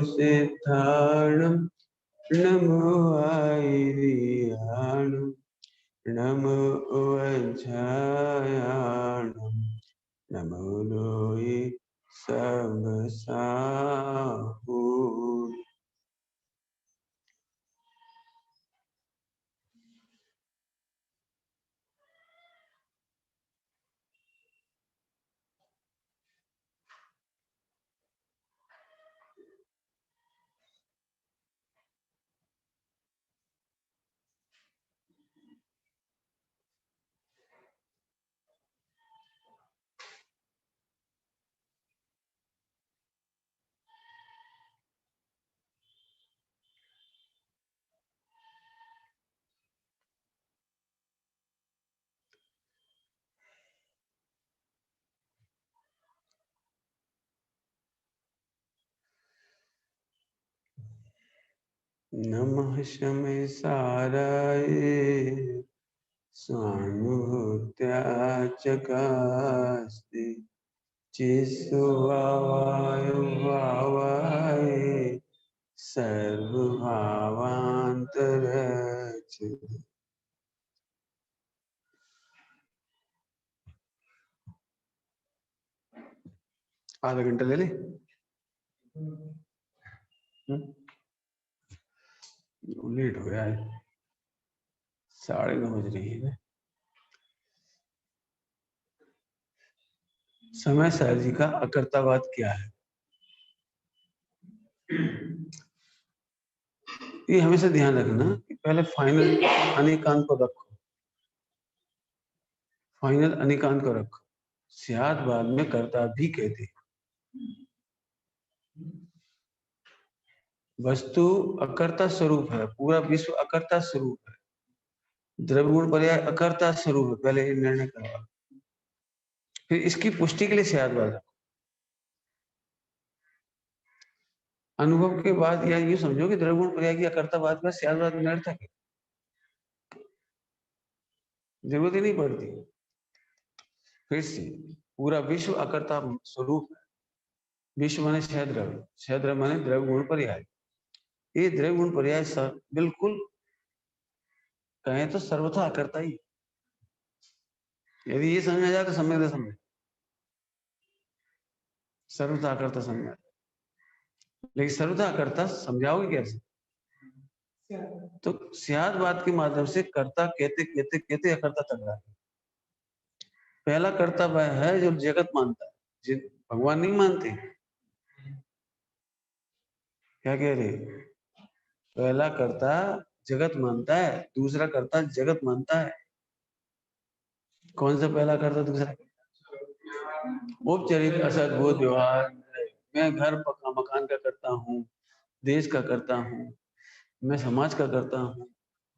सिद्धाणं नमो आयर्याणं नमो वज्रायाणं नमो लोये सबसाहु। नमः शमे साराय स्वानुभूत्या च कास्ति चित्स्वभावाय भावाय सर्वभावान्तरच्युत। आधा घंटा ले ले। लेट हो गया है, 9:30 बज रही है। समय सारणी का अकर्तावाद क्या है? ये हमेशा ध्यान रखना कि पहले फाइनल अनेकांत को रखो, फाइनल अनेकांत को रखो। स्याद बाद में कर्ता भी कहते हैं। वस्तु अकर्ता स्वरूप है, पूरा विश्व अकर्ता स्वरूप है, द्रव्य गुण पर्याय अकर्ता स्वरूप है। पहले ये निर्णय करवा, फिर इसकी पुष्टि के लिए स्याद बाद रखो। अनुभव के बाद या ये समझो कि द्रव्य गुण पर्याय की अकर्तावाद में स्याद बाद निरर्थक है, जरूरत ही नहीं पड़ती। फिर से पूरा विश्व अकर्ता स्वरूप है। विश्व माने क्षयद्रव्य, क्षयद्रव्य माने द्रव्य गुण पर्याय। ये द्रव्य गुण पर्याय बिल्कुल कहें तो सर्वथा अकर्ता ही। यदि ये समझा जाए तो सम्यक समझ, सर्वथा अकर्ता समझा। लेकिन सर्वथा अकर्ता समझाओगे कैसे? तो स्याद बात के माध्यम से कर्ता कहते कहते कहते अकर्ता तक रहा है। पहला कर्ता वह है जो जगत मानता है, भगवान नहीं मानते। क्या कह रहे? पहला कर्ता जगत मानता है, दूसरा कर्ता जगत मानता है। कौन सा पहला कर्ता दूसरा? उपचरित असद्भुत व्यवहार। मैं घर पक्का मकान का करता हूँ, देश का करता हूँ, मैं समाज का करता हूँ,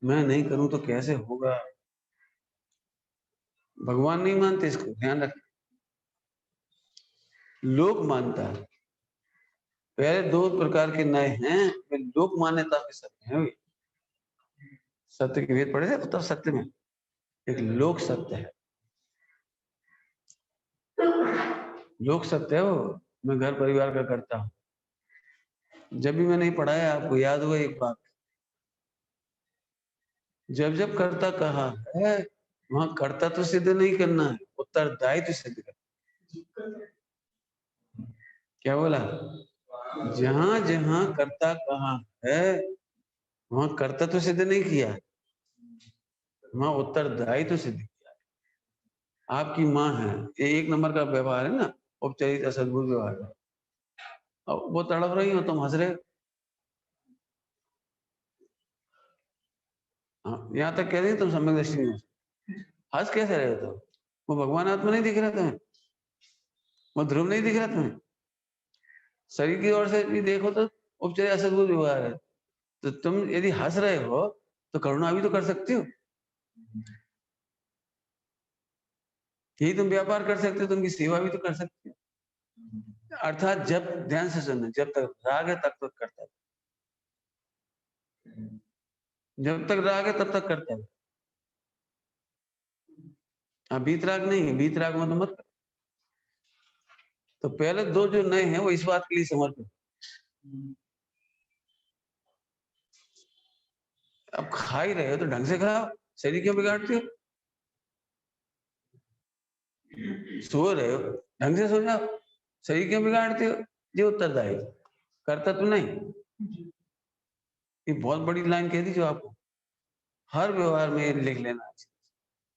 मैं नहीं करूं तो कैसे होगा। भगवान नहीं मानते, इसको ध्यान रखना। लोक मानता है। पहले दो प्रकार के नए हैं, वे लोक मान्यता के सत्य हैं। सत्य के भेद पढ़े थे तब सत्य में एक लोक सत्य है। लोक सत्य है वो, मैं घर परिवार का करता हूँ। जब भी मैंने पढ़ाया आपको याद होगा एक बात, जब जब कर्ता कहा है वहां कर्ता तो सिद्ध नहीं करना है, उत्तरदायित्व सिद्ध करना। क्या बोला? जहां जहां कर्ता कहा है वहां कर्ता तो सिद्ध नहीं किया, वहां उत्तरदायित्व सिद्ध किया। आपकी माँ है, ये एक नंबर का व्यवहार है ना, औपचारिक असद्भुत व्यवहार है। अब वो तड़प रही हो, तुम हंस रहे हो। हाँ, यहाँ तक कह रही तुम सम्यक दृष्टि नहीं हो, हंस कैसे रहे हो तुम? वो भगवान आत्मा नहीं दिख रहा तुम्हें? वो ध्रुव नहीं दिख रहा तुम्हें? शरीर की ओर से भी देखो तो उपचारिक असद्भुत व्यवहार है। तो तुम यदि हंस रहे हो तो करुणा भी तो कर सकते हो। यही तुम व्यापार कर सकते हो, तुम की सेवा भी तो कर सकते हो। अर्थात जब, ध्यान से सुनना, जब तक राग है तब तक करता है, जब तक राग है तब तक करता है। हाँ, बीतराग नहीं है, बीतराग में तो मत। तो पहले दो जो नए हैं वो इस बात के लिए समर्पित, अब खा ही रहे हो तो ढंग से खाओ, शरीर क्यों बिगाड़ते हो? सो रहे हो ढंग से सो जाओ, शरीर क्यों बिगाड़ते हो? ये उत्तरदायी, करता तो नहीं। ये बहुत बड़ी लाइन कह दी जो आपको हर व्यवहार में लिख लेना,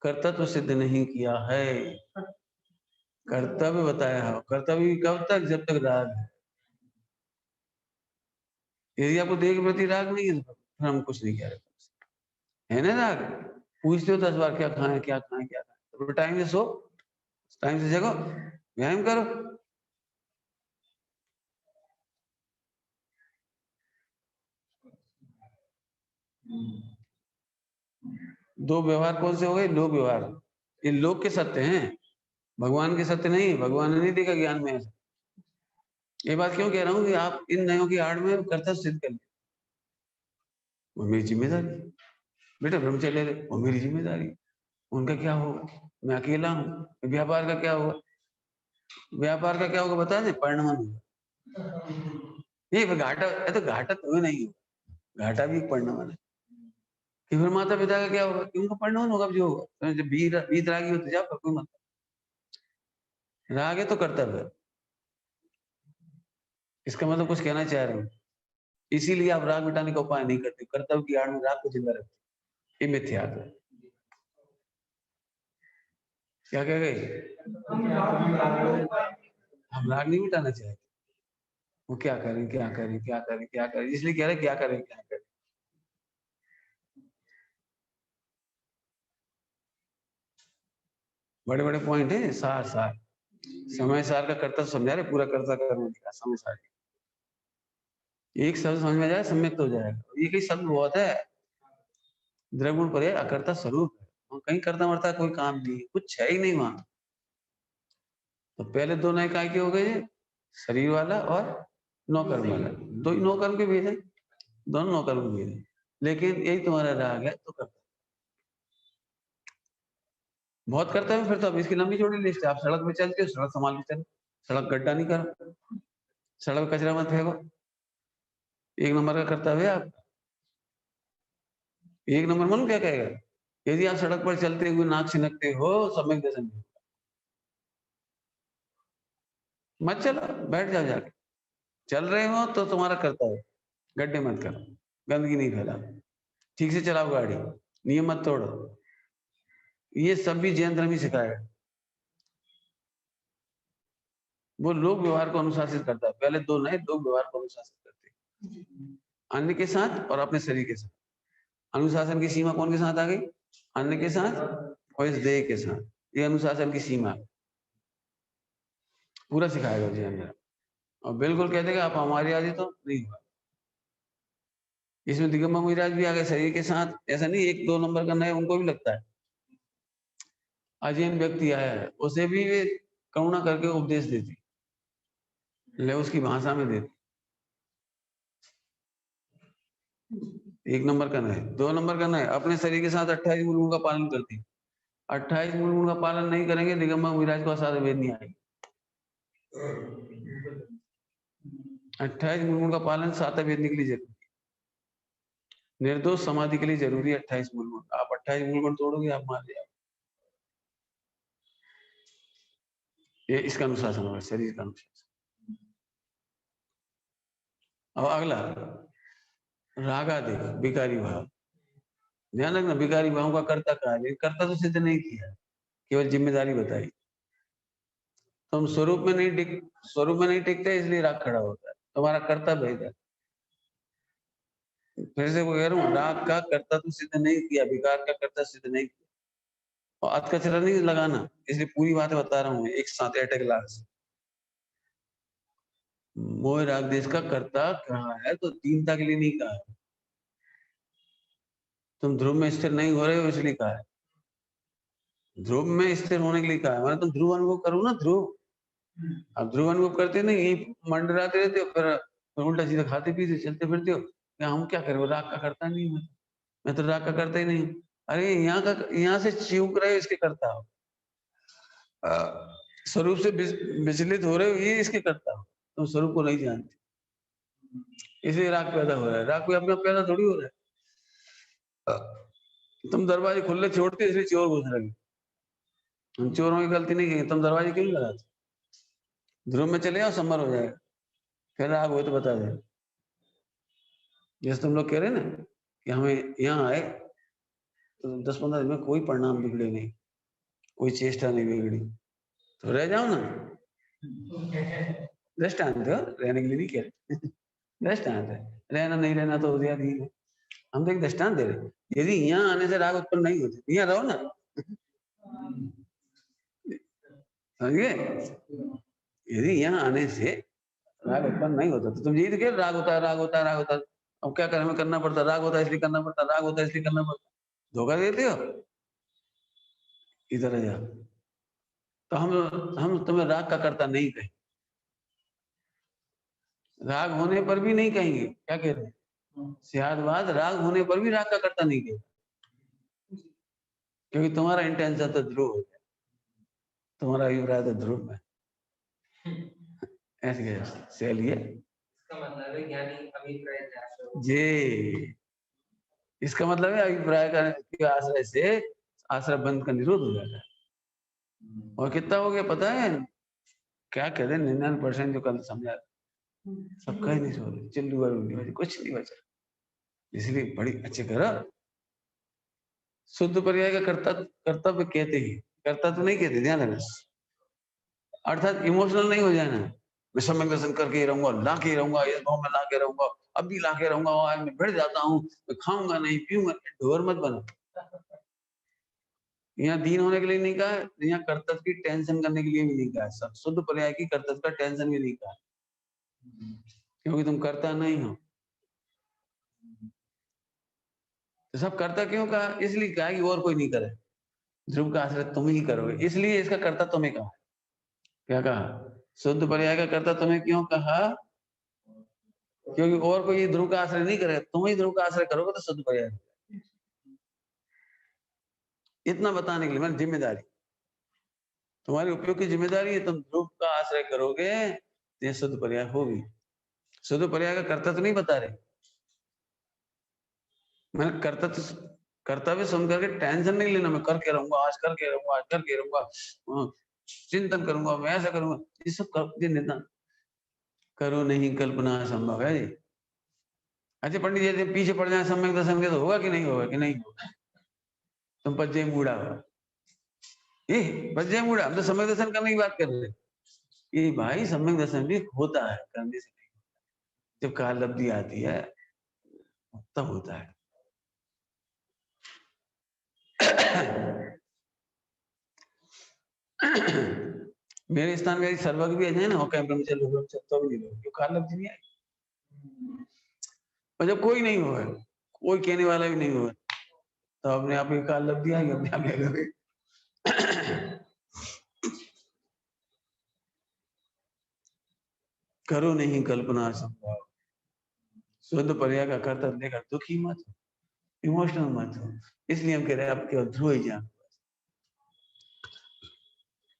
कर्तव्य सिद्ध नहीं किया है। कर्तव्य बताया है, कर्तव्य कब तक? जब तक राग है। यदि आपको देह के प्रति राग नहीं है तो फिर हम कुछ नहीं कह रहे। है ना राग? पूछते हो 10 बार क्या खाएं क्या खाएं क्या खाएं, तो टाइम से सो, टाइम से जगो, व्यायाम करो। दो व्यवहार कौन से हो गए? लोक व्यवहार, ये लोक के सत्य हैं, भगवान के सत्य नहीं। भगवान ने नहीं देखा ज्ञान में ऐसा। ये बात क्यों कह रहा हूँ कि आप इन नयों की आड़ में कर्तव्य सिद्ध कर, वो मेरी जिम्मेदारी। बेटा ब्रह्मचर्य रहे, वो मेरी जिम्मेदारी। उनका क्या होगा? मैं अकेला हूँ। व्यापार का क्या होगा? व्यापार का क्या होगा बता दें? परिणाम होगा। ये घाटा है तो घाटा तुम्हें नहीं होगा, घाटा भी एक परिणाम है। कि फिर माता पिता का क्या होगा? कि उनका परिणाम होगा जो होगा। तो जब बीत रागी होते जाओ, कोई मतलब राग है तो कर्तव्य है। इसका मतलब कुछ कहना चाह रहे हो, इसीलिए आप राग मिटाने का उपाय नहीं करते, कर्तव्य की आड़ में राग को जिंदा रखते। ये मिथ्या है। क्या कह गए? हम राग नहीं मिटाना चाहते। वो क्या करें क्या करें क्या करें क्या करें, इसलिए कह रहे क्या करें क्या करें। बड़े बड़े पॉइंट है, सार सार समय सार का कर्तव्य समझा रहे, पूरा कर्तव्य करने का समय सार। एक शब्द समझ में जाए सम्यक तो हो जाएगा। ये कई शब्द बहुत है, द्रगुण पर अकर्ता स्वरूप है, वहाँ कहीं करता मरता कोई काम नहीं है, कुछ है ही नहीं वहां। तो पहले दो नए काय के हो गए, शरीर वाला और नौकर्म वाला। दो ही नौकर्म के भेजे, दोनों नौकर्म के भेजे। लेकिन यही तुम्हारा राग है तो करता बहुत करता है। फिर तो अब इसकी लंबी चौड़ी लिस्ट है। आप सड़क पे चलते हो, सड़क संभाल के चलो, सड़क गड्ढा नहीं करो, सड़क कचरा मत फेंको। एक नंबर का कर्तव्य है आप। एक नंबर मालूम क्या कहेगा? यदि आप सड़क पर चलते हुए नाक छिनकते हो, सम्यक दर्शन नहीं। मत चलो, बैठ जाओ जाके। चल रहे हो तो तुम्हारा कर्तव्य, गड्ढे मत करो, गंदगी नहीं फैलाओ, ठीक से चलाओ गाड़ी, नियम मत तोड़ो। ये सब भी जैन धर्म ही सिखाया। वो लोक व्यवहार को अनुशासित करता है। पहले दो नए लोक व्यवहार को अनुशासित करते हैं, अन्य के साथ और अपने शरीर के साथ। अनुशासन की सीमा कौन के साथ आ गई? अन्य के साथ और इस देह के साथ। ये अनुशासन की सीमा पूरा सिखाएगा जैन धर्म। और बिल्कुल कह देगा आप हमारी आदि तो नहीं हुआ। इसमें दिगंबर मुनिराज भी आ गए शरीर के साथ। ऐसा नहीं एक दो नंबर का नए उनको भी लगता है। अजैन व्यक्ति आया है, उसे भी वे करुणा करके उपदेश देती, ले उसकी भाषा में देती। एक नंबर का नए, दो नंबर का नए अपने शरीर के साथ 28 मूल गुण का पालन करती। 28 मूल गुण का पालन नहीं करेंगे, दिगंबर मुनिराज को असाध्य वेद नहीं आएगी। 28 मूल गुण का पालन सातवें वेद के लिए जरूरी, निर्दोष समाधि के लिए जरूरी है 28 मूल गुण। आप 28 मूल गुण तोड़ोगे, आप मार जाओगे। ये इसका अनुशासन होगा, शरीर का अनुशासन। अब अगला रागादि विकारी भाव। ध्यान रखना, विकारी भाव का कर्ता कहा है, कर्ता तो सिद्ध नहीं किया, केवल जिम्मेदारी बताई। तुम स्वरूप में नहीं टिक, स्वरूप में नहीं टिकते इसलिए राग खड़ा होता है, तुम्हारा कर्तव्य है। फिर से वो कह रहा हूँ, राग का कर्ता तो सिद्ध नहीं किया, विकार का कर्ता सिद्ध नहीं किया। और अध कचरा नहीं लगाना, इसलिए पूरी बातें बता रहा हूँ एक साथ एट ए ग्लास। मोह राग देश का कर्ता कहा है तो दीनता के लिए नहीं कहा है। तुम ध्रुव में स्थिर नहीं हो रहे हो इसलिए कहा है। ध्रुव में स्थिर होने के लिए कहा है, मतलब तुम ध्रुव अनुभव करो ना। ध्रुव, अब ध्रुव अनुभव करते नहीं, यही मंडराते रहते हो, फिर उल्टा सीधा खाते पीते चलते फिरते हो। क्या हम क्या करें, राग का करता नहीं मैं तो राग का करता ही नहीं। अरे यहाँ से चूक रहे हो इसके करता हो, स्वरूप से विचलित हो रहे हो ये इसके करता हो, तुम स्वरूप को नहीं जानते। इसलिए राग पैदा हो रहा है। राग कोई अपना पैदा थोड़ी हो रहा है। तुम दरवाजे खुले छोड़ते इसलिए चोर घुस रहे। हम चोरों की गलती नहीं की, तुम दरवाजे क्यों लगाते? ध्रुव में चले जाओ, समर हो जाएगा। फिर राग हो तो बता दे। जैसे तुम लोग कह रहे ना कि हमें यहाँ आए तो 10-15 दिन में कोई परिणाम बिगड़े नहीं, कोई चेष्टा नहीं बिगड़ी, तो रह जाओ ना। दृष्टांत है, रहने के लिए नहीं कह रहे। दृष्टांत है, रहना नहीं रहना तो दिया नहीं है। हम तो एक दृष्टांत दे रहे। यदि यहाँ आने से राग उत्पन्न नहीं होते, यहाँ रहो ना, समझिए। यदि यहाँ आने से राग उत्पन्न नहीं होता तो तुम यही तो कह राग होता है, राग होता है, राग होता है। अब क्या करें, हमें करना पड़ता, राग होता है इसलिए करना पड़ता, राग होता है इसलिए करना पड़ता। धोखा देते हो। इधर आ जाओ। तो हम तुम्हें राग का कर्ता नहीं कहें, राग होने पर भी नहीं कहेंगे। क्या कह रहे हैं? सियादवाद राग होने पर भी राग का कर्ता नहीं कहेंगे, क्योंकि तुम्हारा इंटेंशन तो ध्रुव है, तुम्हारा अभिप्राय तो ध्रुव है। ऐसे चलिए, इसका मतलब है ज्ञानी अभिप्राय जी, इसका मतलब है अभिप्राय का आश्रय से आश्रय बंध का निरोध हो जाता है। और कितना हो गया पता है? क्या कहते हैं, 99% जो कल समझा सब कहीं नहीं सो रहे, चिल्लू वालू कुछ नहीं बचा। इसलिए बड़ी अच्छे करो। शुद्ध पर्याय का कर्तव्य कहते ही, कर्ता तो नहीं कहते, ध्यान रखना। अर्थात इमोशनल नहीं हो जाना। मैं सम्यक दर्शन करके ही रहूंगा, ला के रहूंगा, इस भाव में ला के रहूंगा, अब भी ला के रहूंगा, आज मैं भिड़ जाता हूँ, मैं खाऊंगा नहीं पीऊंगा, ढोर मत बनो। यहाँ दीन होने के लिए नहीं कहा, यहाँ कर्तव्य की टेंशन करने के लिए भी नहीं कहा। सब शुद्ध पर्याय की कर्तव्य का टेंशन भी नहीं कहा, क्योंकि तुम करता नहीं हो। तो सब करता क्यों कहा? इसलिए कहा कि और कोई नहीं करे, ध्रुव का आश्रय तुम ही करोगे, इसलिए इसका कर्ता तुम्हें कहा। क्या कहा? शुद्ध पर्याय का कर्ता तुम्हें क्यों कहा? क्योंकि और कोई ध्रुव का आश्रय नहीं करे, तुम ही ध्रुव का आश्रय करोगे तो शुद्ध पर्याय। इतना बताने के लिए मैंने जिम्मेदारी, तुम्हारी उपयोग की जिम्मेदारी है, तुम ध्रुव का आश्रय करोगे तो ये शुद्ध पर्याय होगी। शुद्ध पर्याय का कर्ता तो नहीं बता रहे। मैंने कर्तव्य सुन करके टेंशन नहीं लेना, मैं करके रहूंगा, आज करके रहूंगा, आज करके रहूंगा, चिंतन करूंगा, मैं ऐसा करूंगा, ये सब निदान करो नहीं, कल्पना असंभव है। अच्छा पंडित जी पीछे पड़ जाए सम्यक दर्शन के तो होगा कि नहीं होगा? कि नहीं होगा? तुम पज्जे मूड़ा हो, ये पज्जे मूड़ा। हम तो सम्यक दर्शन करने की बात कर रहे हैं। ये भाई सम्यक दर्शन भी होता है, करने से नहीं, जब काल लब्धि आती है तब होता है। मेरे स्थान में सर्वज्ञ भी आ जाए ना, और कैंप में चलो तो भी नहीं लोगे, काल लब्धि नहीं आएगी। और जब कोई नहीं होगा, कोई कहने वाला भी नहीं होगा, तो अपने आप ही काल लब्धि आएगी, अपने आप आएगी। करो नहीं कल्पना असंभव। शुद्ध पर्याय का कर्तव्य लेकर दुखी मत हो, इमोशनल मत हो। इसलिए हम कह रहे हैं आप केवल ध्रुव ही जान।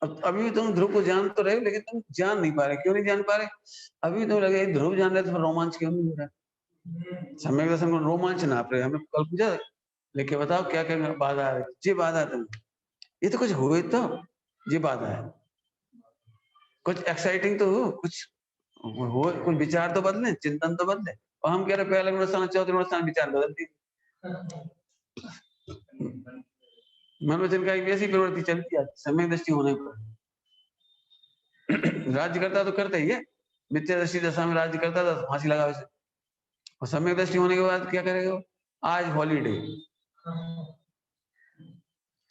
अब अभी भी तुम ध्रुव को जान तो रहे, लेकिन तुम जान नहीं पा रहे। क्यों नहीं जान पा रहे? अभी तो लगे ध्रुव जान रहे तो रोमांच क्यों नहीं हो रहा? सम्यक दर्शन को रोमांच नाप रहे। हमें कल पूछा लेके बताओ क्या क्या बाधा है? जी बाधा है तुम, ये तो कुछ हुए तो ये बाधा है, कुछ एक्साइटिंग तो हो, कुछ हो, कुछ विचार तो बदले, चिंतन तो बदले। और हम कह रहे पहले गुणस्थान चौथे गुणस्थान विचार बदल दी। मन वचन का एक ऐसी प्रवृत्ति चलती है सम्यक दृष्टि होने पर। राज्य करता तो करता ही है, मिथ्या दृष्टि दशा में राज्य करता था, फांसी लगा वैसे। और सम्यक दृष्टि होने के बाद क्या करेगा? आज हॉलीडे,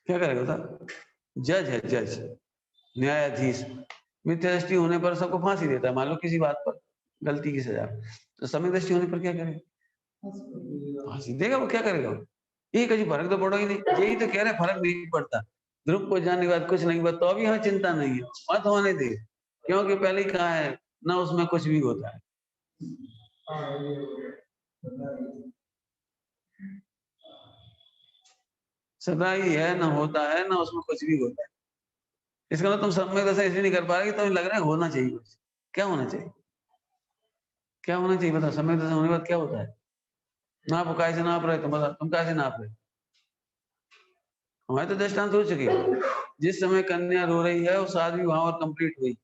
क्या करेगा था? जज है, जज, न्यायाधीश। मिथ्या दृष्टि होने पर सबको फांसी देता है, मान लो किसी बात पर गलती की सजा। तो सम्यक दृष्टि होने पर क्या करेगा? फांसी देगा। वो क्या करेगा? ये कभी फर्क तो पड़ो ही नहीं। यही तो कह रहे फर्क नहीं पड़ता। ध्रुव को जानने के बाद कुछ नहीं हुआ तो अभी हमें चिंता नहीं है, मत होने दे, क्योंकि पहले ही कहा है ना उसमें कुछ भी होता है। सदा ही है, ना होता है, ना उसमें कुछ भी होता है। इसका मतलब तुम सम्यक दर्शन इसलिए नहीं कर पा रहे कि तुम्हें लग रहा है होना चाहिए कुछ। क्या होना चाहिए? क्या होना चाहिए बता, सम्यक दर्शन होने के बाद क्या होता है? नाप काय से नाप रहे तुम, बता तुम कैसे नाप रहे? हमारे तो दृष्टांत हो चुकी है। जिस समय कन्या रो रही है वो 7वीं विवाह और कंप्लीट हुई,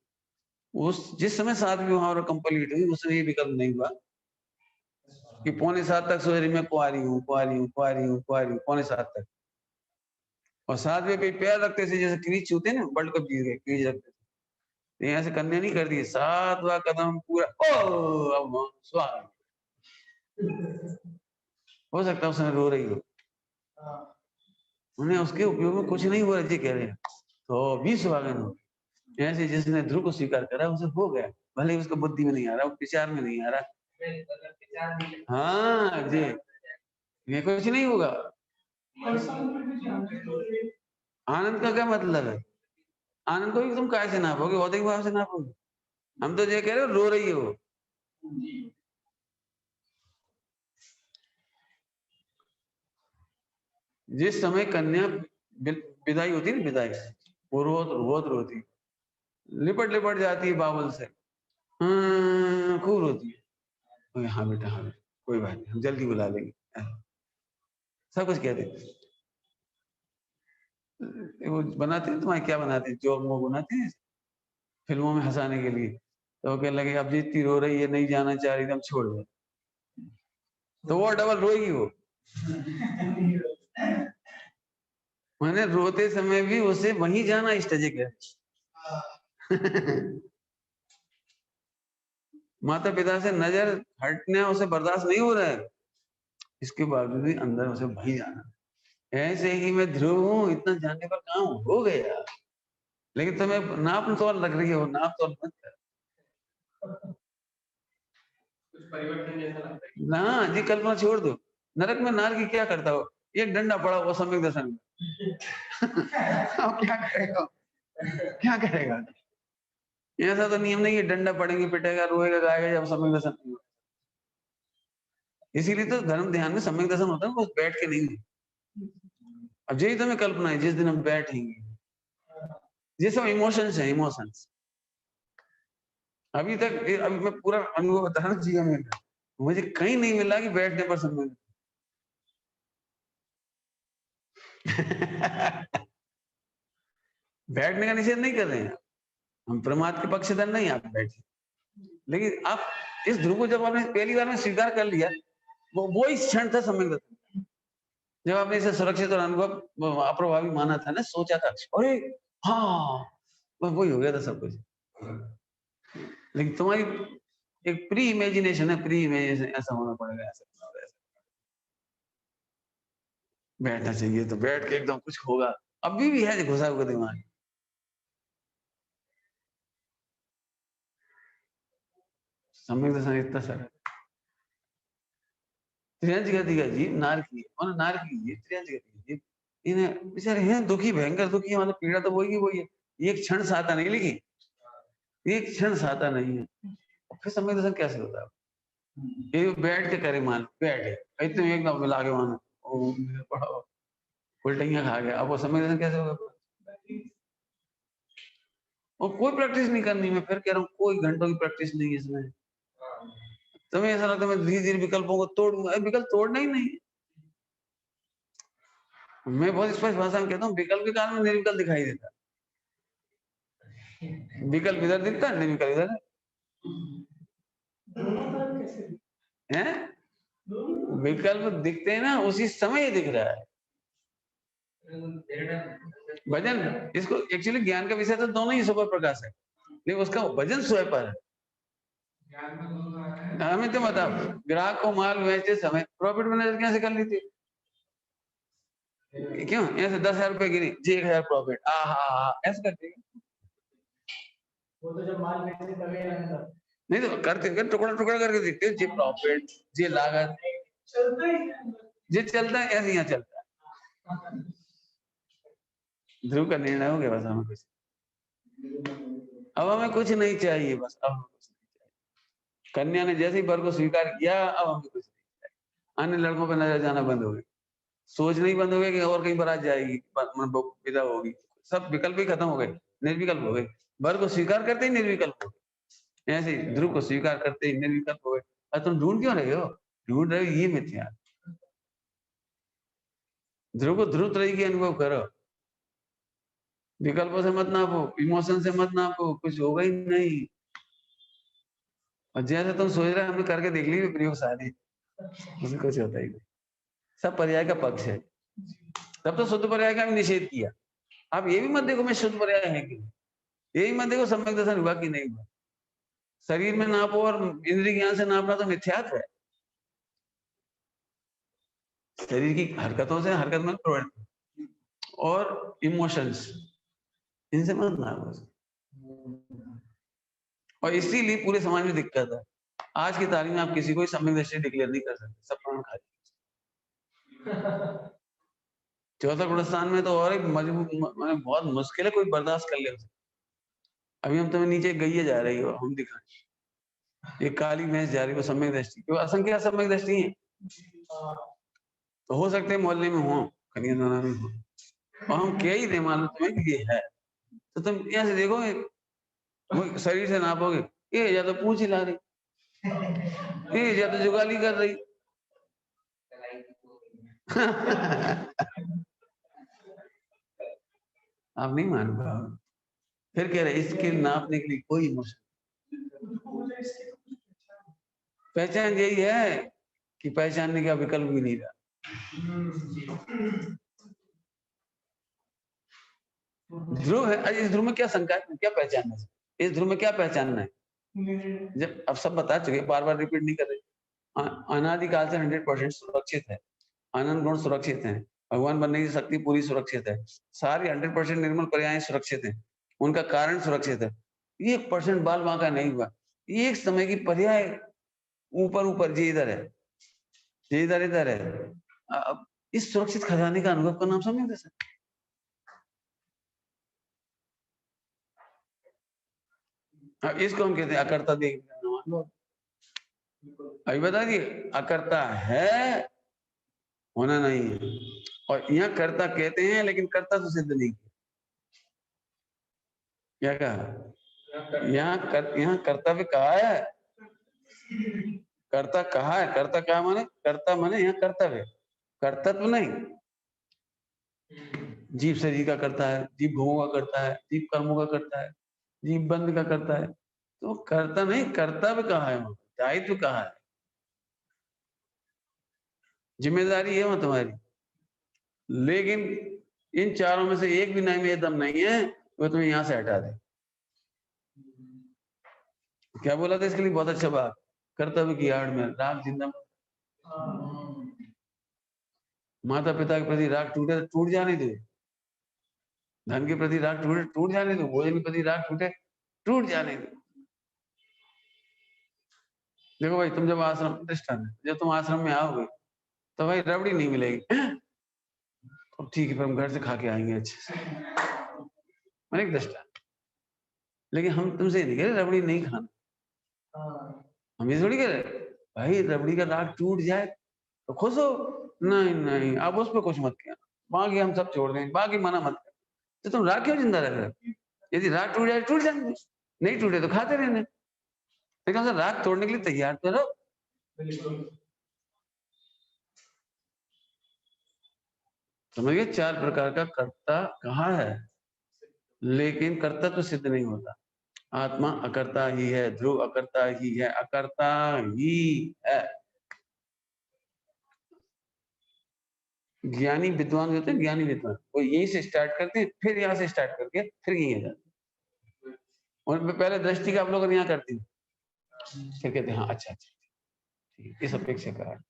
उस जिस समय 7वीं विवाह और कंप्लीट हुई उस समय ये विकल्प नहीं हुआ कि 6:45 तक सोच रही मैं कुआरी हूँ, कुआरी हूँ, कुआरी हूँ, कुआरी हूँ, 6:45 तक। और 7वें पे पैर रखते थे, जैसे क्रीज छूते ना, वर्ल्ड कप जीत गए, क्रीज रखते थे। यहाँ से कन्या नहीं कर दी, 7वां कदम पूरा ओ अब स्वागत। हो सकता है उसने रो रही हो, उन्हें उसके उपयोग में कुछ नहीं हुआ जी कह रहे हैं, तो 20 सुहागन हो। ऐसे जिसने ध्रुव को स्वीकार करा उसे हो गया, भले ही उसको बुद्धि में नहीं आ रहा, विचार में नहीं आ रहा। हाँ जी, ये कुछ नहीं होगा। आनंद का क्या मतलब है? आनंद को भी तुम काय से नापोगे? भौतिक भाव से नापोगे? हम तो ये कह रहे हो रो रही हो। जिस समय कन्या विदाई होती है, विदाई वो रोत रोती, लिपट लिपट जाती है बाबुल से, खूब रोती है। हाँ बेटा, हाँ बेटा, कोई बात नहीं, हम जल्दी बुला लेंगे, सब कुछ कह देते। वो बनाते हैं तुम्हारे, क्या बनाते हैं, जोक वो बनाते हैं फिल्मों में हंसाने के लिए। तो कहने लगे अब जितनी रो रही है, नहीं जाना चाह रही, हम छोड़ दो, तो वो डबल रोएगी वो। मैंने रोते समय भी उसे वहीं जाना स्टेजिक है। माता पिता से नजर हटने उसे बर्दाश्त नहीं हो रहा है, इसके बावजूद भी अंदर उसे वहीं जाना। ऐसे ही मैं ध्रुव हूँ, इतना जानने पर काम हो गया, लेकिन तुम्हें नाप तोल लग रही हो, नाप तोल मत कर। कुछ परिवर्तन जैसा लगता है ना जी, कल्पना छोड़ दो। नरक में नार की क्या करता हो, एक डंडा पड़ा हुआ सम्यक दर्शन में। क्या करेगा, क्या करेगा? ऐसा तो नियम नहीं है डंडा पड़ेंगे, पिटेगा, रोएगा, गाएगा जब सम्यक दर्शन नहीं होगा। इसीलिए तो धर्म ध्यान में सम्यक दर्शन होता है, बस बैठ के नहीं। अब यही तो मैं कल्पना है, जिस दिन हम बैठेंगे, ये सब इमोशंस है, इमोशंस। अभी तक अभी मैं पूरा अनुभव बता रहा हूँ जीवन में, मुझे कहीं नहीं मिला कि बैठने पर सम्यक। बैठने का निषेध नहीं कर रहे हैं हम, परमात्मा के पक्षधर नहीं, आप बैठे, लेकिन आप इस ध्रुव को जब आपने पहली बार में स्वीकार कर लिया, वो इस क्षण था सम्यक दर्शन, जब आपने इसे सुरक्षित और अनुभव अप्रभावी माना था ना, सोचा था, अरे हाँ, बस वही हो गया था सब कुछ। लेकिन तुम्हारी एक प्री इमेजिनेशन है, प्री इमेजिनेशन, ऐसा होना पड़ेगा, ऐसा बैठना चाहिए तो बैठ के एकदम कुछ होगा। अभी भी है घुसा हुआ दिमाग। सम्यक दर्शन इतना सारा त्रियंज गति का जीव नार की, और नार की ये त्रियंज गति का जीव, इन्हें बेचारे हैं दुखी, भयंकर दुखी है, मतलब पीड़ा तो वही है। एक क्षण साता नहीं, लेकिन एक क्षण साता नहीं है। फिर सम्यक दर्शन कैसे होता है? ये बैठ के करे, मान बैठे इतने एकदम मिला के मान पढ़ा उल्टियां खा गया, अब वो सम्यक दर्शन कैसे होगा? और कोई प्रैक्टिस नहीं करनी, मैं फिर कह रहा हूँ कोई घंटों की प्रैक्टिस नहीं है इसमें। तुम्हें ऐसा लगता है मैं धीरे धीरे विकल्पों को तोड़ूंगा, विकल्प तोड़ना ही नहीं। मैं बहुत स्पष्ट भाषा में कहता हूँ, विकल्प के कारण में निर्विकल्प दिखाई देता, विकल्प इधर दिखता है, निर्विकल्प इधर है। विकल्प दिखते हैं ना, उसी समय दिख रहा है भजन। इसको एक्चुअली ज्ञान का विषय तो दोनों ही सुपर प्रकाश है, लेकिन उसका भजन स्वयं पर है। हमें तो बताओ, ग्राहक को माल बेचते समय प्रॉफिट मैनेजर कैसे कर लेती, क्यों ऐसे 10,000 रुपए गिरी जी, 1,000 प्रॉफिट, ऐसे करते हैं। वो तो जब माल बेचते तभी नहीं तो करते हैं, टुकड़ा टुकड़ा करके देखते हैं, जी प्रॉफिट, जी लागत, जी चलता है, ऐसे यहाँ चलता है। ध्रुव का निर्णय हो गया, बस हमें कुछ, अब हमें कुछ नहीं चाहिए, बस अब हमें कुछ नहीं चाहिए। कन्या ने जैसे ही वर को स्वीकार किया, अब हमें कुछ नहीं चाहिए। अन्य लड़कों पर नजर जाना बंद हो गई, सोचना ही बंद हो गया कि और कहीं बारात जाएगी, विदा होगी, सब विकल्प ही खत्म हो गए, निर्विकल्प हो गए। वर को स्वीकार करते ही निर्विकल्प हो गए, ऐसे ध्रुव को स्वीकार करते ही निर्विकल्प हो गए। तुम ढूंढ क्यों रहे हो? ढूंढ रहे हो ये मिथ्या। ध्रुव को ध्रुव त्रयी की अनुभव करो, विकल्पों से मत नापो, इमोशन से मत नापो, कुछ होगा ही नहीं। और जैसे तुम सोच रहे हमने करके देख ली प्रयोग सारी, उसमें कुछ होता ही नहीं। सब पर्याय का पक्ष है। तब तो शुद्ध पर्याय का भी निषेध किया। आप ये भी मत देखो मैं शुद्ध पर्याय है कि नहीं, यही मत देखो सम्यक दर्शन हुआ कि नहीं हुआ। शरीर में नापो और इंद्रिय ज्ञान से नापना तो मिथ्यात्व है। शरीर की हरकतों से हरकत में प्रवृत्ति और इमोशंस, इनसे मत नापो। और इसीलिए पूरे समाज में दिक्कत है। आज की तारीख में आप किसी को सम्यक दृष्टि डिक्लेयर नहीं कर सकते, सब प्राण खा चौथा गुणस्थान में तो और एक बहुत मुश्किल है कोई बर्दाश्त कर ले उसे। अभी हम तुम्हें नीचे गईये जा रही हो, हम दिखाएं ये काली भैंस जा रही हो सम्यक दृष्टि, क्यों असंख्य असम्यक दृष्टि है। तो हो सकते हैं मोहल्ले में हो, खनियाना में हो, और हम क्या ही दे मालूम तुम्हें कि ये है। तो तुम यहाँ से देखोगे, शरीर से नापोगे, ये या तो पूंछ हिला रही, ये या तो जुगाली कर रही। आप नहीं मान पाओ। फिर कह रहे इसके नापने के लिए कोई इमोशन, पहचान यही है कि पहचानने का विकल्प भी नहीं रहा। ध्रुव है, इस ध्रुव में क्या शंका है, क्या पहचानना है? इस ध्रुव में क्या पहचानना है? जब अब सब बता चुके, बार बार रिपीट नहीं कर रहे। अनादिकाल से 100% सुरक्षित है, आनंद गुण सुरक्षित है, भगवान बनने की शक्ति पूरी सुरक्षित है, सारी 100% निर्मल पर्याय सुरक्षित है, उनका कारण सुरक्षित है। 1% बाल बांका नहीं हुआ। एक समय की पर्याय ऊपर ऊपर जी इधर है, जी इधर इधर है। अब इस सुरक्षित खजाने का अनुभव का नाम समझ दे। इसको हम कहते हैं अकर्ता देख। अभी बता दिए अकर्ता है, होना नहीं है। और यहाँ कर्ता कहते हैं लेकिन कर्ता तो सिद्ध नहीं किया। क्या कहा? यहाँ कर्तव्य कहा है, कर्ता कहा है। कर्ता क्या माने? कर्ता माने यहाँ कर्तव्य, कर्तव्य नहीं। जीव शरीर का करता है, जीव भोगों का करता है, जीव कर्मों का करता है, जीव बंध का करता है। तो कर्ता नहीं, कर्तव्य कहा है, दायित्व कहा है, जिम्मेदारी है वहां तुम्हारी। लेकिन इन चारों में से एक भी नहीं में दम नहीं है वो तुम्हें यहां से हटा दे। क्या बोला था इसके लिए? बहुत अच्छा बात, कर्तव्य की आड़ में राग जिंदा। माता पिता के प्रति राग टूटे तो टूट जाने दो, धन के प्रति राग टूटे टूट जाने दो, भोजन के प्रति राग टूटे टूट जाने दो। देखो भाई, तुम जब आश्रम प्रतिष्ठान है, जब तुम आश्रम में आओगे तो भाई रबड़ी नहीं मिलेगी। तो ठीक है, फिर हम घर से खा के आएंगे अच्छे से, मैंने एक दृष्टान। लेकिन हम तुमसे नहीं कह रहे रबड़ी नहीं खाना, हम ये थोड़ी कह रहे भाई रबड़ी का राग टूट जाए तो खुश हो। नहीं नहीं, आप उस पर कुछ मत कहना, बाकी हम सब छोड़ दें, बाकी मना मत कर। तो तुम राग क्यों जिंदा रख रहे हो? यदि राग टूट जाए टूट जाएंगे, नहीं टूटे तो खाते रहने। लेकिन हम राग तोड़ने के लिए तैयार तो रहो। समझिए, 4 प्रकार का कर्ता कहा है, लेकिन कर्ता तो सिद्ध नहीं होता। आत्मा अकर्ता ही है, ध्रुव अकर्ता ही है, अकर्ता ही है। ज्ञानी विद्वान होते हैं, ज्ञानी विद्वान वो यहीं से स्टार्ट करते हैं, फिर यहाँ से स्टार्ट करके फिर यहीं आ जाते हैं। और पहले दृष्टि का अवलोकन यहाँ करती है, फिर कहते हैं हाँ अच्छा अच्छा ठीक, इस अपेक्षा का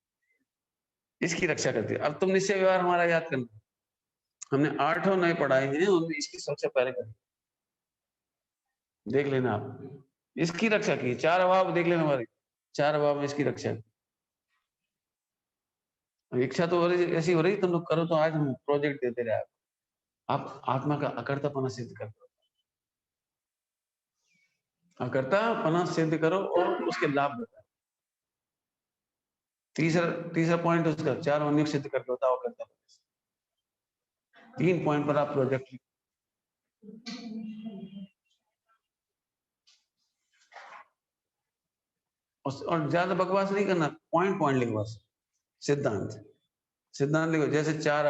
इसकी रक्षा करती है। अब तुम निश्चय व्यवहार हमारा याद करना, हमने 8 नए पढ़ाए हैं, उनमें इसकी सुरक्षा पहले करी, देख लेना आप। इसकी रक्षा की 4 अभाव देख लेना हमारे, 4 अभाव में इसकी रक्षा की। इच्छा तो ऐसी हो रही तुम लोग करो तो आज हम प्रोजेक्ट देते रहे आप आत्मा का अकर्तापना सिद्ध कर दो, अकर्तापना सिद्ध करो और उसके लाभ बताओ। तीसरा तीसरा पॉइंट उसका 4 अन्य सिद्ध करके बताओ करता। 3 पॉइंट पर आप प्रोजेक्ट और ज्यादा बकवास नहीं करना, पॉइंट पॉइंट लिखो बस। सिद्धांत सिद्धांत लिखो, जैसे चार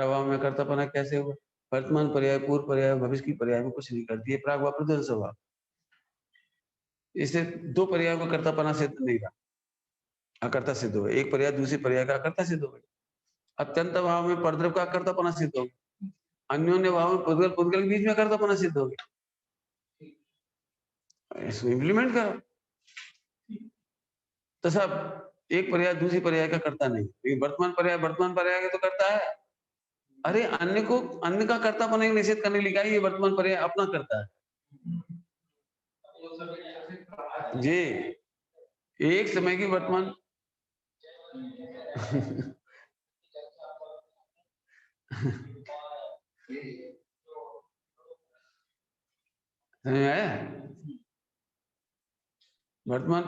अभाव में कर्तापना कैसे हुआ? वर्तमान पर्याय, पूर्व पर्याय, भविष्य की पर्याय में कुछ नहीं करती है, प्राग प्रधान स्वभाव। इससे दो पर्यायों का कर्तापना सिद्ध नहीं रहा, अकर्ता सिद्ध हो, एक पर्याय दूसरी पर्याय का अकर्ता सिद्ध हो गया। अत्यंत भाव में परद्रव का अकर्तापना सिद्ध हो गया, अन्योन्य भाव में पुद्गल पुद्गल के बीच में अकर्तापना सिद्ध हो गया। इसको इम्प्लीमेंट करो। तो सब एक पर्याय दूसरी पर्याय का करता नहीं, लेकिन वर्तमान पर्याय का तो करता है। अरे अन्य का कर्तापना ही निषेध करने लिखा है, ये वर्तमान पर्याय अपना करता है जी। एक समय की वर्तमान समझ में आया? वर्तमान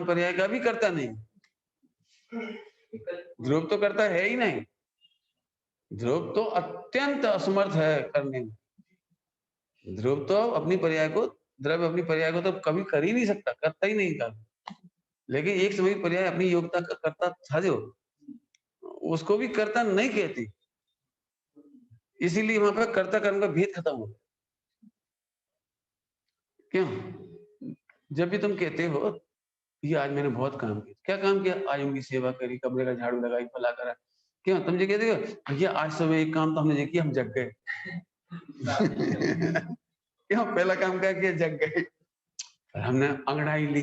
पर्याय का भी करता नहीं, ध्रुव तो करता है ही नहीं, ध्रुव तो अत्यंत असमर्थ है करने में। ध्रुव तो अपनी पर्याय को, द्रव्य अपनी पर्याय को तो कभी कर ही नहीं सकता, करता ही नहीं था। लेकिन एक समय पर्याय अपनी योग्यता का करता था, जो उसको भी कर्ता नहीं कहती, इसीलिए वहां पर कर्ता कर्म का भेद खत्म हो। क्यों? जब भी तुम कहते हो ये आज मैंने बहुत काम किया, क्या काम किया? आज उनकी सेवा करी, कमरे का झाड़ू लगाई, फला करा। क्यों? तुम ये कहते हो भैया आज सुबह एक काम तो हमने ये किया, हम जग गए। क्यों? पहला काम क्या किया? जग गए, हमने अंगड़ाई ली।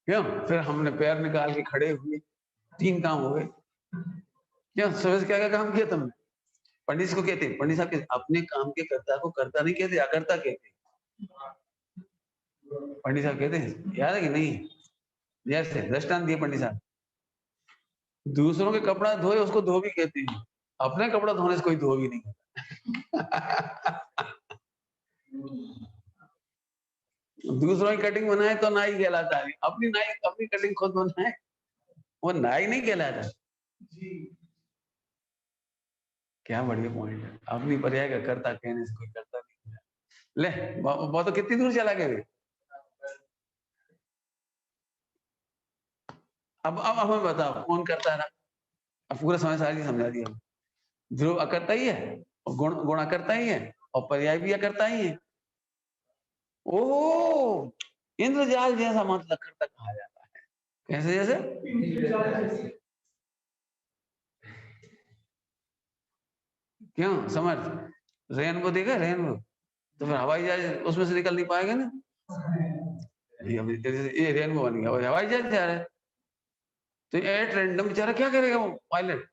क्यों? फिर हमने पैर निकाल के खड़े हुए, 3 काम हो गए। क्यों? सुबह से क्या क्या काम किया तुमने? पंडित को कहते हैं, पंडित साहब कहते अपने काम के कर्ता को कर्ता नहीं कहते, अकर्ता कहते। पंडित साहब कहते हैं, याद है कि नहीं? जैसे दृष्टांत दिए पंडित साहब, दूसरों के कपड़ा धोए उसको धोबी कहते हैं, अपने कपड़ा धोने से कोई धोबी नहीं कहता। दूसरों की कटिंग बनाए तो नाई कहलाता है, अपनी कटिंग खुद बनाए वो नाई नहीं कहलाता। क्या बढ़िया पॉइंट है, अपनी पर्याय का कर्ता कहने से कोई करता नहीं है। ले वो तो कितनी दूर चला गया। अब हमें बताओ कौन करता है ना? अब पूरा समय सारी समझा दिया। ध्रुव अकर्ता ही है, और गुण अकर्ता ही है, और पर्याय भी अकर्ता ही है। ओह, इंद्रजाल जैसा मतलब कर्ता कहा जाता है। कैसे? जैसे क्यों? समर्थ रेनबो देखा? रेनबो तो फिर हवाई जहाज उसमें से निकल नहीं पाएगा ना। ये रेनबो बन गया और हवाई जहाज जा रहा है, तो एट रैंडम बेचारा क्या करेगा वो पायलट?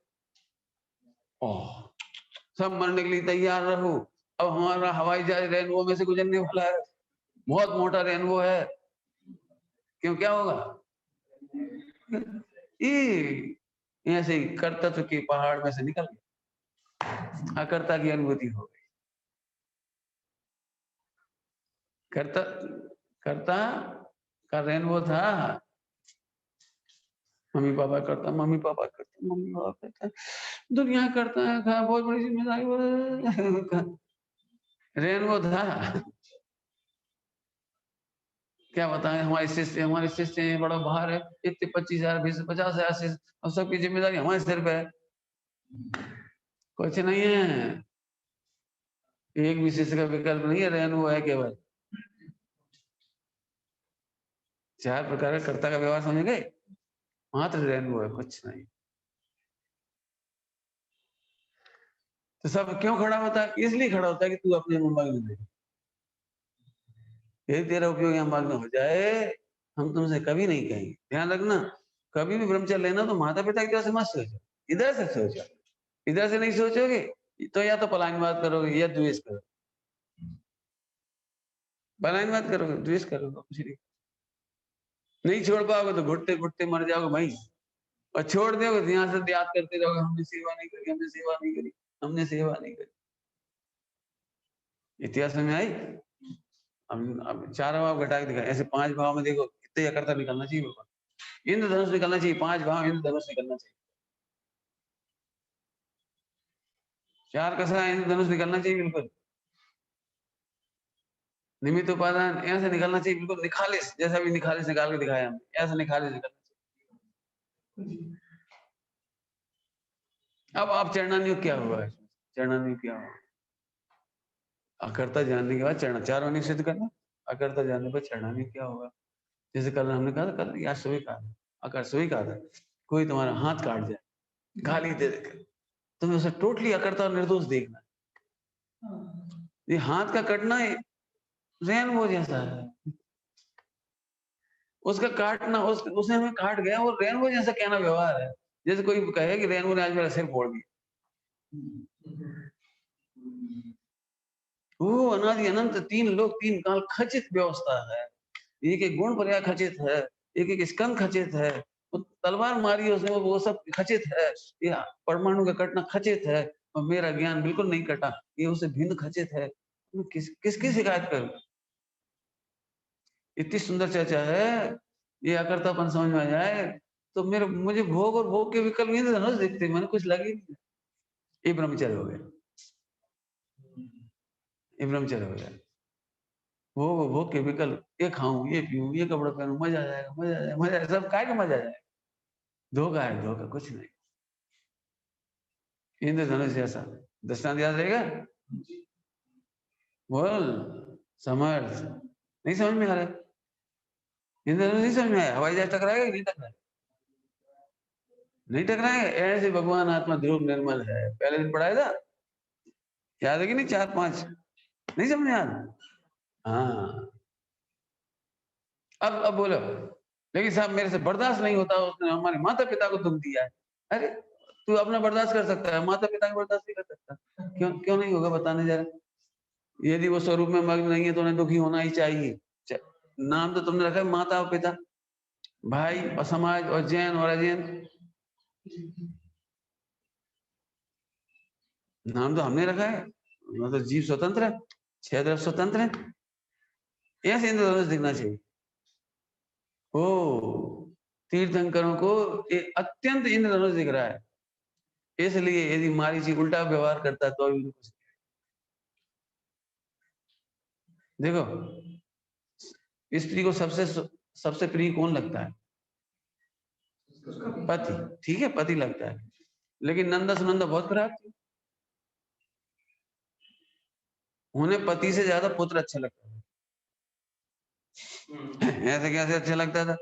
ओह, सब मरने के लिए तैयार रहो, अब हमारा हवाई जहाज रेनबो में से गुजरने वाला है, बहुत मोटा रेनबो है। क्यों? क्या होगा? ये ऐसे ही कर्तव्य के पहाड़ में से निकल गया, अकर्ता की अनुभूति हो गई। कर्ता कर्ता का रेनबो था, मम्मी पापा करता, मम्मी पापा करता, मम्मी पापा करता, दुनिया करता है, बहुत बड़ी जिम्मेदारी। रेनबो था। क्या बताएं, हमारे शिष्य बड़ा भार है, इतने 25,000 50,000 शिष्य, और सबकी जिम्मेदारी हमारे सिर पे है। कुछ नहीं है, एक भी शिष्य का विकल्प नहीं है, रेनबो है केवल। 4 प्रकार का कर्ता का व्यवहार समझ गए, मात्र रेनबो है, कुछ नहीं। तो सब क्यों खड़ा होता है? इसलिए खड़ा होता है कि तू अपने मगन में, यदि तेरा उपयोग यहाँ मग्न हो जाए, हम तुमसे कभी नहीं कहेंगे। ध्यान रखना, कभी भी ब्रह्मचर्य लेना तो माता पिता की तरह से मत सोचो, इधर से सोचो। इधर से नहीं सोचोगे तो या तो पलायनवाद करोगे या द्वेष करोगे। पलायनवाद करोगे, द्वेष करोगे, कुछ नहीं छोड़ पाओगे तो घुटते घुटते मर जाओगे भाई, और छोड़ दोगे तो यहाँ से याद करते रहोगे, हमने सेवा नहीं करी, हमने सेवा नहीं करी, हमने सेवा नहीं करी। इतिहास में आई। अब 4 भाव घटा के दिखा, ऐसे 5 भाव में देखो कितने अकर्ता निकलना चाहिए। बिल्कुल इंद्रधनुष निकलना चाहिए, 5 भाव इंद्रधनुष निकलना चाहिए, 4 कसा इंद्रधनुष निकलना चाहिए बिल्कुल। निमित्त उपादान ऐसे निकलना चाहिए, बिल्कुल निखालिस, जैसा भी निखालिस निकाल के दिखाया हमने, ऐसा निखालिस निकलना चाहिए। अब आप चरणान्युग क्या हुआ है? चरणान्युग क्या हुआ? अकर्ता जानने के बाद चरण, चार होने सिद्ध करना, अकर्ता जानने पर चरणान्युग क्या होगा? जैसे कल हमने कहा था, कल या सुबह कहा था, अगर सुबह कहा था, कोई तुम्हारा हाथ काट जाए, गाली दे देकर, तुम्हें उसे टोटली अकर्ता और निर्दोष देखना है। ये हाथ का कटना रेनबो जैसा है, उसका काटना, उसने हमें काट गया, और रेनबो जैसा कहना व्यवहार है। जैसे कोई कहे कि रेनबो ने आज मेरा सिर फोड़ दिया। वो अनादि अनंत तीन लोग तीन काल खचित व्यवस्था है, एक एक गुण पर्याय खचित है, एक एक स्कंद खचित है, वो तलवार मारी उसने, वो सब खचित है, ये परमाणु का कटना खचित है, और मेरा ज्ञान बिल्कुल नहीं कटा, ये उसे भिन्न खचित है। मैं किसकी शिकायत करूं? इतनी सुंदर चर्चा है, ये अकर्तापन समझ में आ जाए तो मुझे भोग और भोग के विकल्प इंद्रधनुष दिखते, मैंने कुछ लगी नहीं। ये ब्रह्मचर्य हो गया, ये ब्रह्मचर्य हो गया। भोग के विकल्प, ये खाऊं, ये पीऊं, ये कपड़ा पहनूं, मजा आ जाएगा, मजा आ जाएगा, मजा सब काय का मजा आ जाएगा। धोखा है, धोखा, कुछ नहीं। इंद्रधनुष जैसा दृष्टांत याद रहेगा? बोल। समर्थ नहीं समझ में आ रहा है? इंद्रधनुष नहीं समझ में आया? हवाई जहाज टकराएगा कि नहीं टकराएगा? नहीं टकराएगा। ऐसे भगवान आत्मा ध्रुव निर्मल है, पहले दिन पढ़ाया था, याद है कि नहीं? 4-5 नहीं समझ में आ रहा? हाँ, अब बोलो, लेकिन साहब मेरे से बर्दाश्त नहीं होता, उसने हमारे माता पिता को दुख दिया है। अरे तू अपना बर्दाश्त कर सकता है, माता पिता का बर्दाश्त नहीं कर सकता? क्यों क्यों नहीं होगा, बताने जरा। यदि वो स्वरूप में मग्न नहीं है तो उन्हें दुखी होना ही चाहिए। नाम तो तुमने रखा है माता और पिता, भाई और समाज और जैन और अजैन, नाम तो हमने रखा है। मतलब जीव स्वतंत्र है, 6 द्रव्य स्वतंत्र है, ऐसे इंद्रधनुष दिखना चाहिए। ओ, तीर्थंकरों को ये अत्यंत इंद्रधनुष दिख रहा है, इसलिए यदि मारीची उल्टा व्यवहार करता तो अभी कुछ। देखो, स्त्री को सबसे सबसे प्रिय कौन लगता है? पति, ठीक है, पति लगता है, लेकिन नंदा सुनंदा बहुत खराब थी, उन्हें पति से ज्यादा पुत्र अच्छा लगता था। ऐसे कैसे अच्छा लगता था?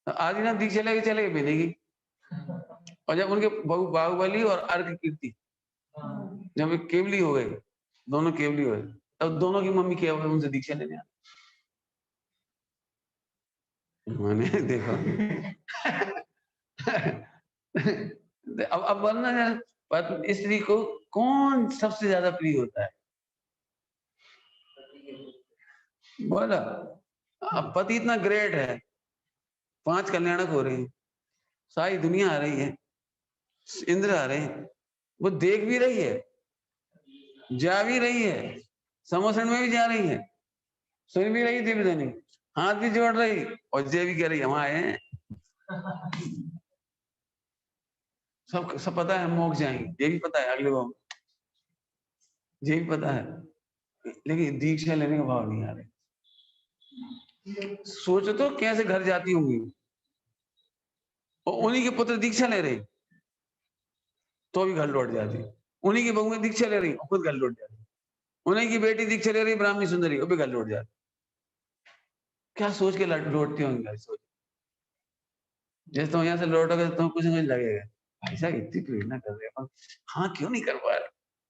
आदिनाथ दीक्षा लेके चले गए मिलेगी, और जब उनके बहु बाहुबली और अर्क कीर्ति जब वे केवली हो गए, दोनों केवली हो गए, तब दोनों की मम्मी क्या हुआ, उनसे दीक्षा लेने मैंने देखो। अब बनना है, स्त्री को कौन सबसे ज्यादा प्रिय होता है? बोला, अब पति इतना ग्रेट है, 5 कल्याणक हो रहे हैं, सारी दुनिया आ रही है, इंद्र आ रहे हैं, वो देख भी रही है, जा भी रही है, समोसण में भी जा रही है, सुन भी रही देवी ध्वनि, हाथ भी जोड़ रही, और जय भी कह रही, हम आए हैं। सब पता है हम मोक्ष जाएंगे, ये भी पता है अगले भाव, ये भी पता है, लेकिन दीक्षा लेने का भाव नहीं आ रहे। सोचो तो कैसे घर जाती होंगी, और उन्हीं के पुत्र दीक्षा ले रहे तो भी घर लौट जाती, उन्हीं की बहुएं दीक्षा ले रही खुद घर लौट जाती, उन्हीं की बेटी दीक्षा ले रही ब्राह्मणी सुंदरी, वो भी घर लौट जाती। क्या सोच के लौटती होंगी घर? सोच, जैसे तुम यहाँ से लौटोगे तो तुम्हें कुछ नहीं लगेगा, भाई साहब इतनी प्रेरणा कर रहे हैं, हाँ क्यों नहीं कर पा रहे?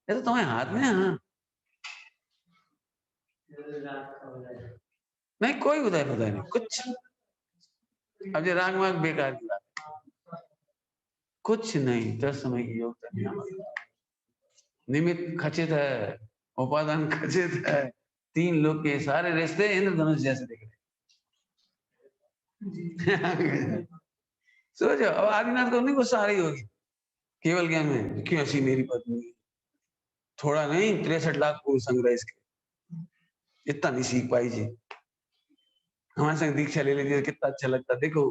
ये तो तुम्हारे हाथ में है। हाँ, नहीं कोई उदय पता नहीं कुछ, अब ये राग वाग बेकार की बात, कुछ नहीं, 10 समय की योग्यता नहीं, निमित्त खचित है, उपादान खचित है, 3 लोग के सारे रिश्ते इंद्रधनुष जैसे दिख रहे। सोचो, अब आदिनाथ को नहीं गुस्सा आ रही होगी केवल ज्ञान में, क्यों ऐसी मेरी पत्नी, थोड़ा नहीं 63 लाख पूर्व संग्रह इसके, इतना नहीं सीख पाई जी, हमारे संग दीक्षा ले लीजिए, कितना अच्छा लगता। देखो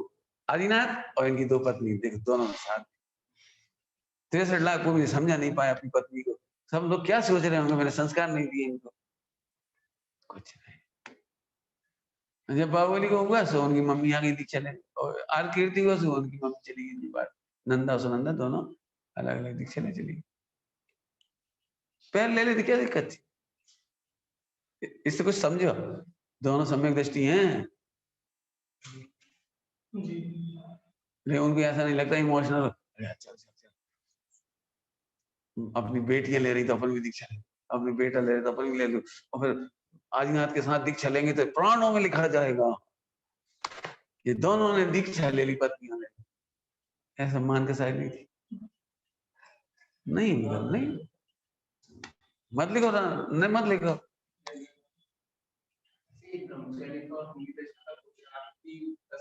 आदिनाथ और इनकी 2 पत्नी, देखो दोनों साथ, 63 लाख पूर्व समझा नहीं पाया अपनी पत्नी को, सब लोग क्या सोच रहे होंगे, मैंने संस्कार नहीं दिए इनको, कुछ नहीं। जब बाहुबली को हुआ सो उनकी मम्मी आ गई दीक्षा लेने, और आर कीर्ति को सो उनकी मम्मी चली गई बाहर, नंदा और सुनंदा दोनों अलग अलग दीक्षा ले चली गई। पैर ले लेती, क्या दिक्कत थी? इससे कुछ समझो, दोनों सम्यक दृष्टि हैं। नहीं, उनको ऐसा नहीं लगता इमोशनल, चल अपनी बेटियां ले रही तो अपन भी दीक्षा ले, अपनी बेटा ले रही तो अपन भी ले लो, और फिर आदिनाथ के साथ दीक्षा लेंगे तो प्राणों में लिखा जाएगा ये दोनों ने दीक्षा ले ली पत्नियों ने। ऐसा मान के साइड नहीं थी। नहीं नहीं, मत लिखो ना, नहीं मत लिखो।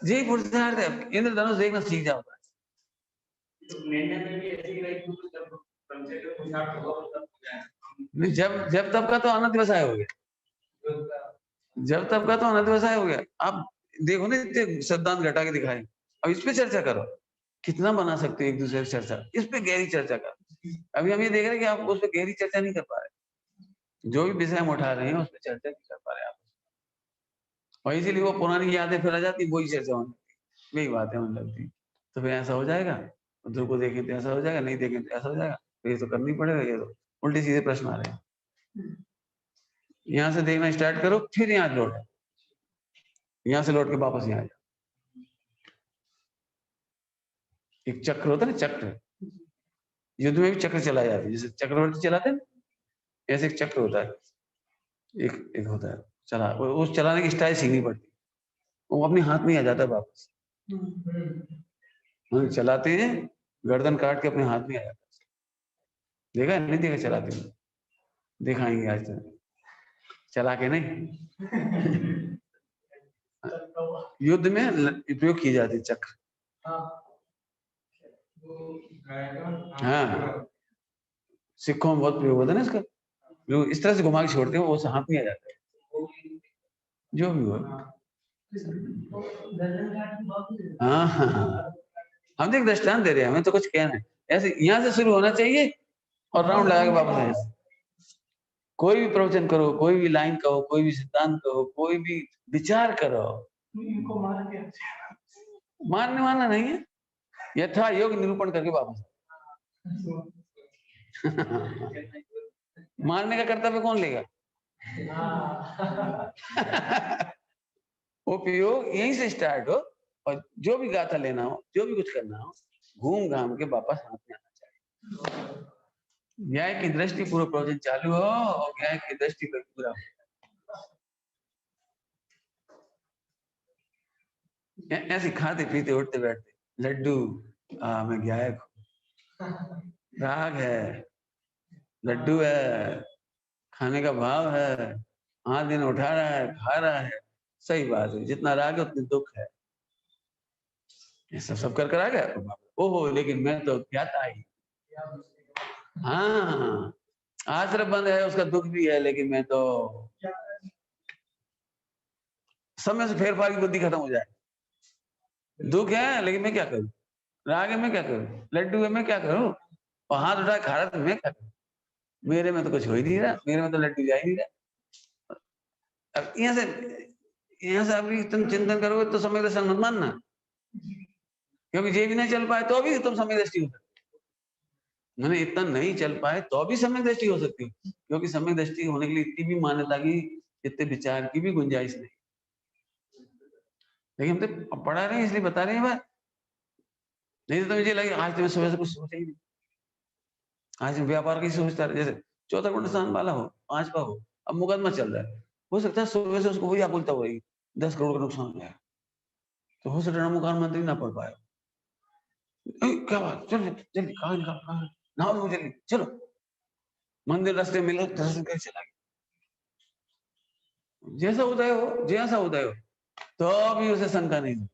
जी पुरुषार्थ है, इंद्रधनुष देखना सीख जाओ। नहीं, जब तब का तो अनंत व्यवसाय हो गया, जब तब का तो अनंत व्यवसाय हो गया। आप देखो ना, इतने सिद्धांत घटा के दिखाए। अब इस पे चर्चा करो, कितना बना सकते हो एक दूसरे से चर्चा, इस पे गहरी चर्चा करो। अभी हम ये देख रहे हैं कि आप उस पे गहरी चर्चा नहीं कर पा रहे, जो भी विषय हम उठा रहे हैं उस पर चर्चा नहीं कर पा रहे आप, और इसीलिए वो पुरानी यादें फिर आ जाती, वही चर्चा होने लगती, वही बातें होने लगती। तो फिर ऐसा हो जाएगा, उधर को देखें तो ऐसा हो जाएगा, नहीं देखें तो ऐसा हो जाएगा। तो ये तो करनी पड़ेगा, ये तो उल्टे सीधे प्रश्न आ रहे हैं। यहाँ से देखना स्टार्ट करो, फिर यहाँ लौटो, यहाँ से लौट के वापस यहाँ आ जाओ। एक चक्र होता है ना, चक्र, युद्ध में भी चक्र चलाया जाता है, जैसे चक्रवर्ती चलाते हैं, ऐसे एक चक्र होता है, एक एक होता है चला, उस चलाने की स्टाइल सीखनी पड़ती है, वो अपने हाथ में आ जाता है वापस। हम चलाते हैं, गर्दन काट के अपने हाथ में आ जाता है। देखा नहीं देखा चलाते हैं? दिखाएंगे आज तक, चला के नहीं। युद्ध में उपयोग की जाती चक्र। हाँ, सिखों में बहुत प्रयोग होता है ना इसका, लोग इस तरह से घुमा के छोड़ते हैं, वो हाथ में आ जाता है, जो भी हो। हाँ हाँ हाँ, हम देख दृष्टांत दे रहे हैं, हमें तो कुछ कहना है। ऐसे यहाँ से शुरू होना चाहिए और राउंड लगा के वापस आए। कोई भी प्रवचन करो, कोई भी लाइन कहो, कोई भी सिद्धांत कहो, कोई भी विचार करो, इनको मानने वाला नहीं है, यथा योग निरूपण करके वापस। मानने का कर्तव्य कौन लेगा? उपयोग यहीं से स्टार्ट हो, और जो भी गाथा लेना हो, जो भी कुछ करना हो, घूम घाम के वापस हाथ में आना चाहिए। न्याय की दृष्टि पूरा प्रवचन चालू हो और न्याय की दृष्टि पर पूरा हो। ऐसे खाते पीते उठते बैठते, लड्डू मैं गायक हूँ, राग है, लड्डू है, खाने का भाव है, हाथ दिन उठा रहा है, खा रहा है, सही बात है, जितना राग है उतनी दुख है, ये सब कर आ गया। ओहो, लेकिन मैं तो ज्ञाता ही। हाँ, आश्रम बंद है, उसका दुख भी है, लेकिन मैं तो समय से फेर फार की बुद्धि खत्म हो जाए। दुख है लेकिन मैं क्या करूं, राग है मैं क्या करूं, लड्डू है मैं क्या करूं, और हाथ उठा खा रहा था मैं क्या करूं, मेरे में तो कुछ हो ही नहीं रहा, मेरे में तो लड्डू जा ही नहीं रहा। अब यहाँ से अभी तुम चिंतन करोगे तो समय दर्शन मत मानना, क्योंकि ये भी नहीं चल पाए तो भी तुम समय दृष्टि हो सकते, मैंने इतना नहीं चल पाए तो भी समय दृष्टि हो सकती हो, क्योंकि समय दृष्टि होने के लिए इतनी भी मान्यता की, इतने विचार की भी गुंजाइश नहीं। लेकिन हम तो पढ़ा रहे हैं इसलिए बता रहे हैं बात, नहीं तो मुझे लगे आज तो मैं सुबह से कुछ सोचा ही नहीं, आज मैं व्यापार की सोचता रहा, जैसे चौथा गुण स्थान वाला हो, 5वां हो, अब मुकदमा चल रहा है, हो सकता है सुबह से उसको वही आकुलता हो रही 10 करोड़ का नुकसान हो जाएगा, तो हो सकता है मुख्यमंत्री ना पढ़ पाए। क्या बात, चल जल्दी कहाँ निकाल, नहाओ जल्दी चलो, मंदिर रास्ते मिला दर्शन कर चला गया। जैसा उदय हो तो भी उसे शंका नहीं होती।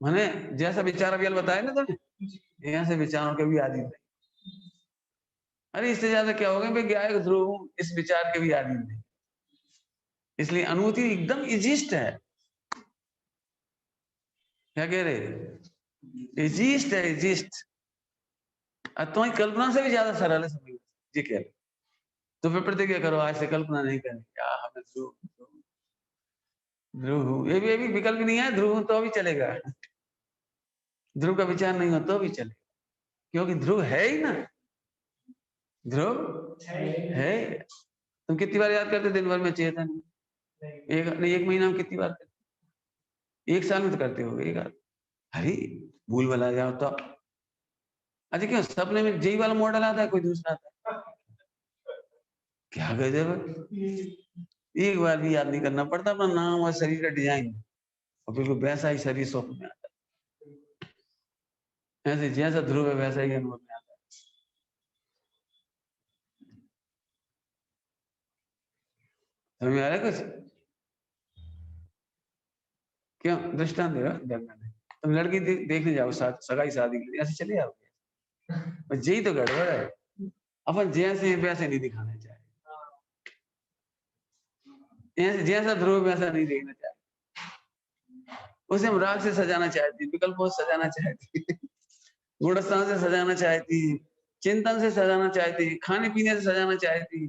मैंने जैसा विचार अभी बताया ना तुमने, यहाँ से विचारों के भी आदि नहीं। अरे इससे ज्यादा क्या होगा, मैं गायक ध्रुव हूं, इस विचार के भी आदि नहीं, इसलिए अनुभूति एकदम इजिस्ट है। क्या कह रहे, इजिस्ट है, इजिस्ट। तुम्हारी कल्पना से भी ज्यादा सरल है, समझ जी कह रहे तो फिर प्रतिज्ञा करो, आज से कल्पना नहीं करें क्या हमें ध्रुव ध्रुव ये भी विकल्प नहीं है, ध्रुव तो भी चलेगा, ध्रुव का विचार नहीं हो तो भी चलेगा, क्योंकि ध्रुव है ही ना, ध्रुव है। तुम कितनी बार याद करते दिन भर में चेतन? एक महीना में कितनी बार करते? एक साल में तो करते हो एक बार। अरे भूल भला जाओ तो अच्छा, क्यों सपने में जेई वाला मॉडल आता है, कोई दूसरा आता है? क्या गजब है, एक बार भी याद नहीं करना पड़ता अपना नाम और शरीर का डिजाइन, और बिल्कुल वैसा ही शरीर स्वप्न में आता है, ऐसे जैसा ध्रुव है वैसा ही अनुभव में आता है। समझ में आ रहा है कुछ? क्यों दृष्टांत दे रहा? तुम लड़की देखने जाओ, सगाई शादी के लिए ऐसे चले जाओगे? यही तो गड़बड़ है, अपन जैसे वैसे नहीं दिखाना चाहिए, जैसा ध्रुव वैसा नहीं देखना चाहिए, उसे हम राग से सजाना चाहती, विकल्पों से सजाना चाहती, गुणस्थान से सजाना चाहती, चिंतन से सजाना चाहती, खाने पीने से सजाना चाहती,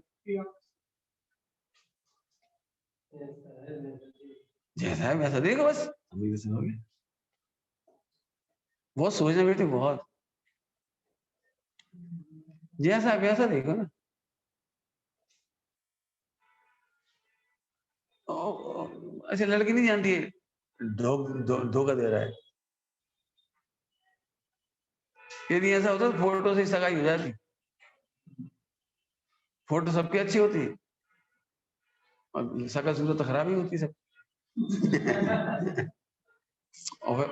जैसा है वैसा देखो बस, अभी हो गया। बहुत सोचना बेटे, बहुत, जैसा है वैसा देखो ना। अच्छा लड़की नहीं जानती है धोखा दे रहा है, यदि ऐसा होता तो फोटो से सगाई हो जाती, फोटो सबकी अच्छी होती है और शकल सूरत तो खराब ही होती सब।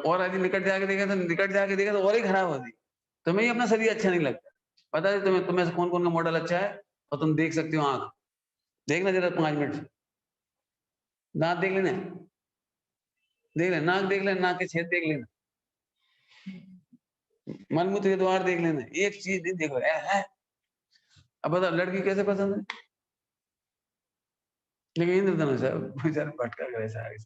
और यदि निकट जाके देखा तो और ही खराब होती। तुम्हें ही अपना शरीर अच्छा नहीं लगता, पता है तुम्हें से कौन कौन का मॉडल अच्छा है, और तुम देख सकते हो, आंख देखना जरा 5 मिनट, दांत देख लेना, देख लेना, नाक देख लेना, नाक के छेद देख लेना, मलमूत्र के द्वार देख लेना, एक चीज नहीं देखो है। अब बताओ लड़की कैसे पसंद है? लेकिन इंद्रधनुष है बेचारा भटका कर ऐसा आगे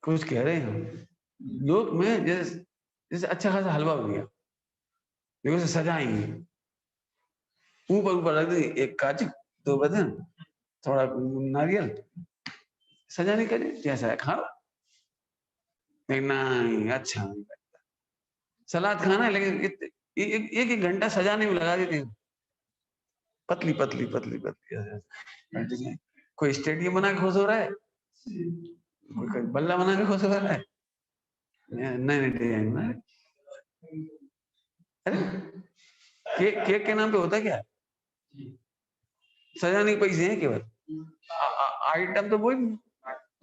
कुछ कह रहे हैं लोक में, जैसे जैसे अच्छा खासा हलवा हो गया, देखो उसे सजाएंगे, ऊपर ऊपर रख देंगे एक काजू, 2 बदन, थोड़ा नारियल, सजाने के लिए जैसा है खाओ, लेकिन नहीं अच्छा नहीं लगता। सलाद खाना है लेकिन एक एक घंटा सजाने में लगा देते हैं, पतली पतली पतली पतली, कोई स्टेडियम बना के खुश हो रहा है, कोई बल्ला बना के खुश हो रहा है, नए नए डिजाइन बना रहे। अरे केक के नाम पे होता क्या, सजाने के पैसे हैं केवल, आइटम तो वही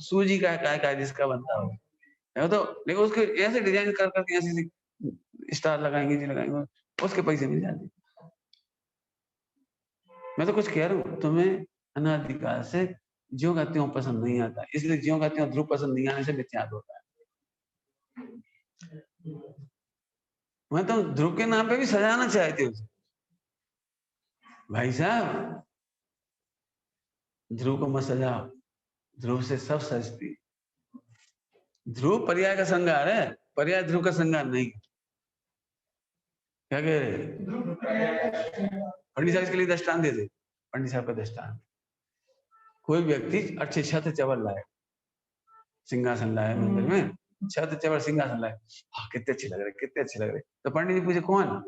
सूजी का जिसका बनता हो, तो लेकिन उसके ऐसे डिजाइन कर करके ऐसे स्टार लगाएंगे जी लगाएंगे, उसके पैसे मिल जाते। मैं तो कुछ कह रहा हूँ तुम्हें, अनादिकाल से ज्यों का त्यों पसंद नहीं आता, इसलिए ज्यों का त्यों ध्रुव पसंद नहीं आने से मिथ्यात होता है। मैं तो ध्रुव के नाम पे भी सजाना चाहती हूँ भाई साहब, ध्रुव को मत सजाओ, ध्रुव से सब सजती। ध्रुव पर्याय का श्रृंगार है, पर्याय ध्रुव का श्रृंगार नहीं। क्या कह रहे? पंडित साहब इसके लिए दृष्टांत दे दे, पंडित साहब का दृष्टांत, कोई व्यक्ति अच्छे छत चवर लाए, सिंहासन लाए मंदिर में, छत चवर सिंहासन लाए, कितने अच्छे लग रहे, कितने अच्छे लग रहे, तो पंडित जी पूछे कौन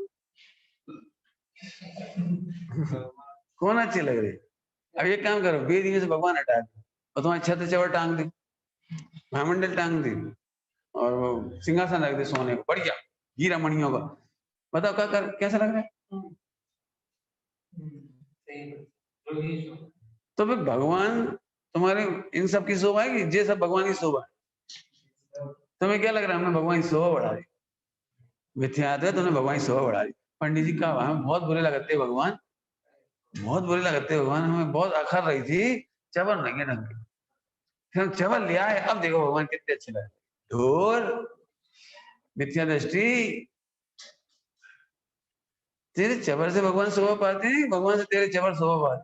कौन अच्छे लग रहे? अब एक काम करो, वेदी में से भगवान हटा दो और तुम्हारी छत चवर टांग दे, महामंडल टांग दे, और वो सिंहासन रख दे सोने को बढ़िया हीरा मणियों का, बताओ क्या कर, कैसा लग रहा है? तो फिर भगवान तुम्हारे इन सब की शोभा है कि ये सब भगवान की शोभा है? तुम्हें क्या लग रहा है हमने भगवान की शोभा बढ़ा दी? मिथ्यात है, तुमने भगवान की शोभा बढ़ा दी। पंडित जी का हमें बहुत बुरे लगते भगवान, बहुत बुरे लगते भगवान, हमें बहुत अखर रही थी, चवन नहीं है ढंग के, फिर हम चवन ले आए, अब देखो भगवान कितने अच्छे लगे। ढोर मिथ्या दृष्टि, तेरे चवर से भगवान शोभा पाते हैं, भगवान से तेरे चवर शोभा पाते।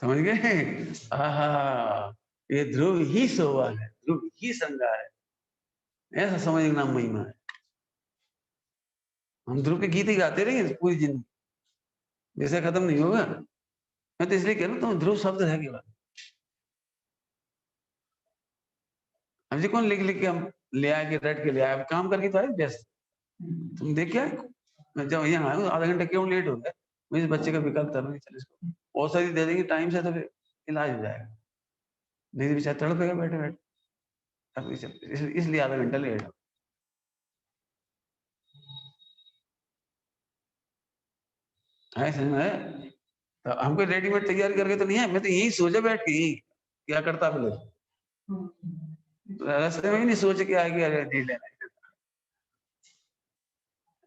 समझ गए? आहा, ये ध्रुव ही शोभा है, ध्रुव ही श्रृंगार है, ऐसा समझने का नाम महिमा है। हम ध्रुव के गीत ही गाते रहेंगे पूरी जिंदगी, जैसे खत्म नहीं होगा। मैं तो इसलिए कह रहा हूँ तुम ध्रुव शब्द है केवल। अब जी कौन लिख लिख के हम ले आए कि रट के ले आए, काम करके तो आए व्यस्त। तुम देख क्या, मैं जब यहाँ आया हूँ आधा घंटा क्यों लेट हो गया, मैं इस बच्चे का विकल्प कर, चल इसको औषधि दे देंगे टाइम से तो फिर इलाज हो जाएगा, नहीं तो बेचारा तड़पेगा बैठे बैठे। अब इसलिए आधा घंटा लेट हो। है समझ में है? तो हमको रेडीमेड तैयारी करके तो नहीं है, मैं तो यही सोचा बैठ के यही क्या करता बोले, रास्ते में भी नहीं सोच के आगे अरे नहीं लेना।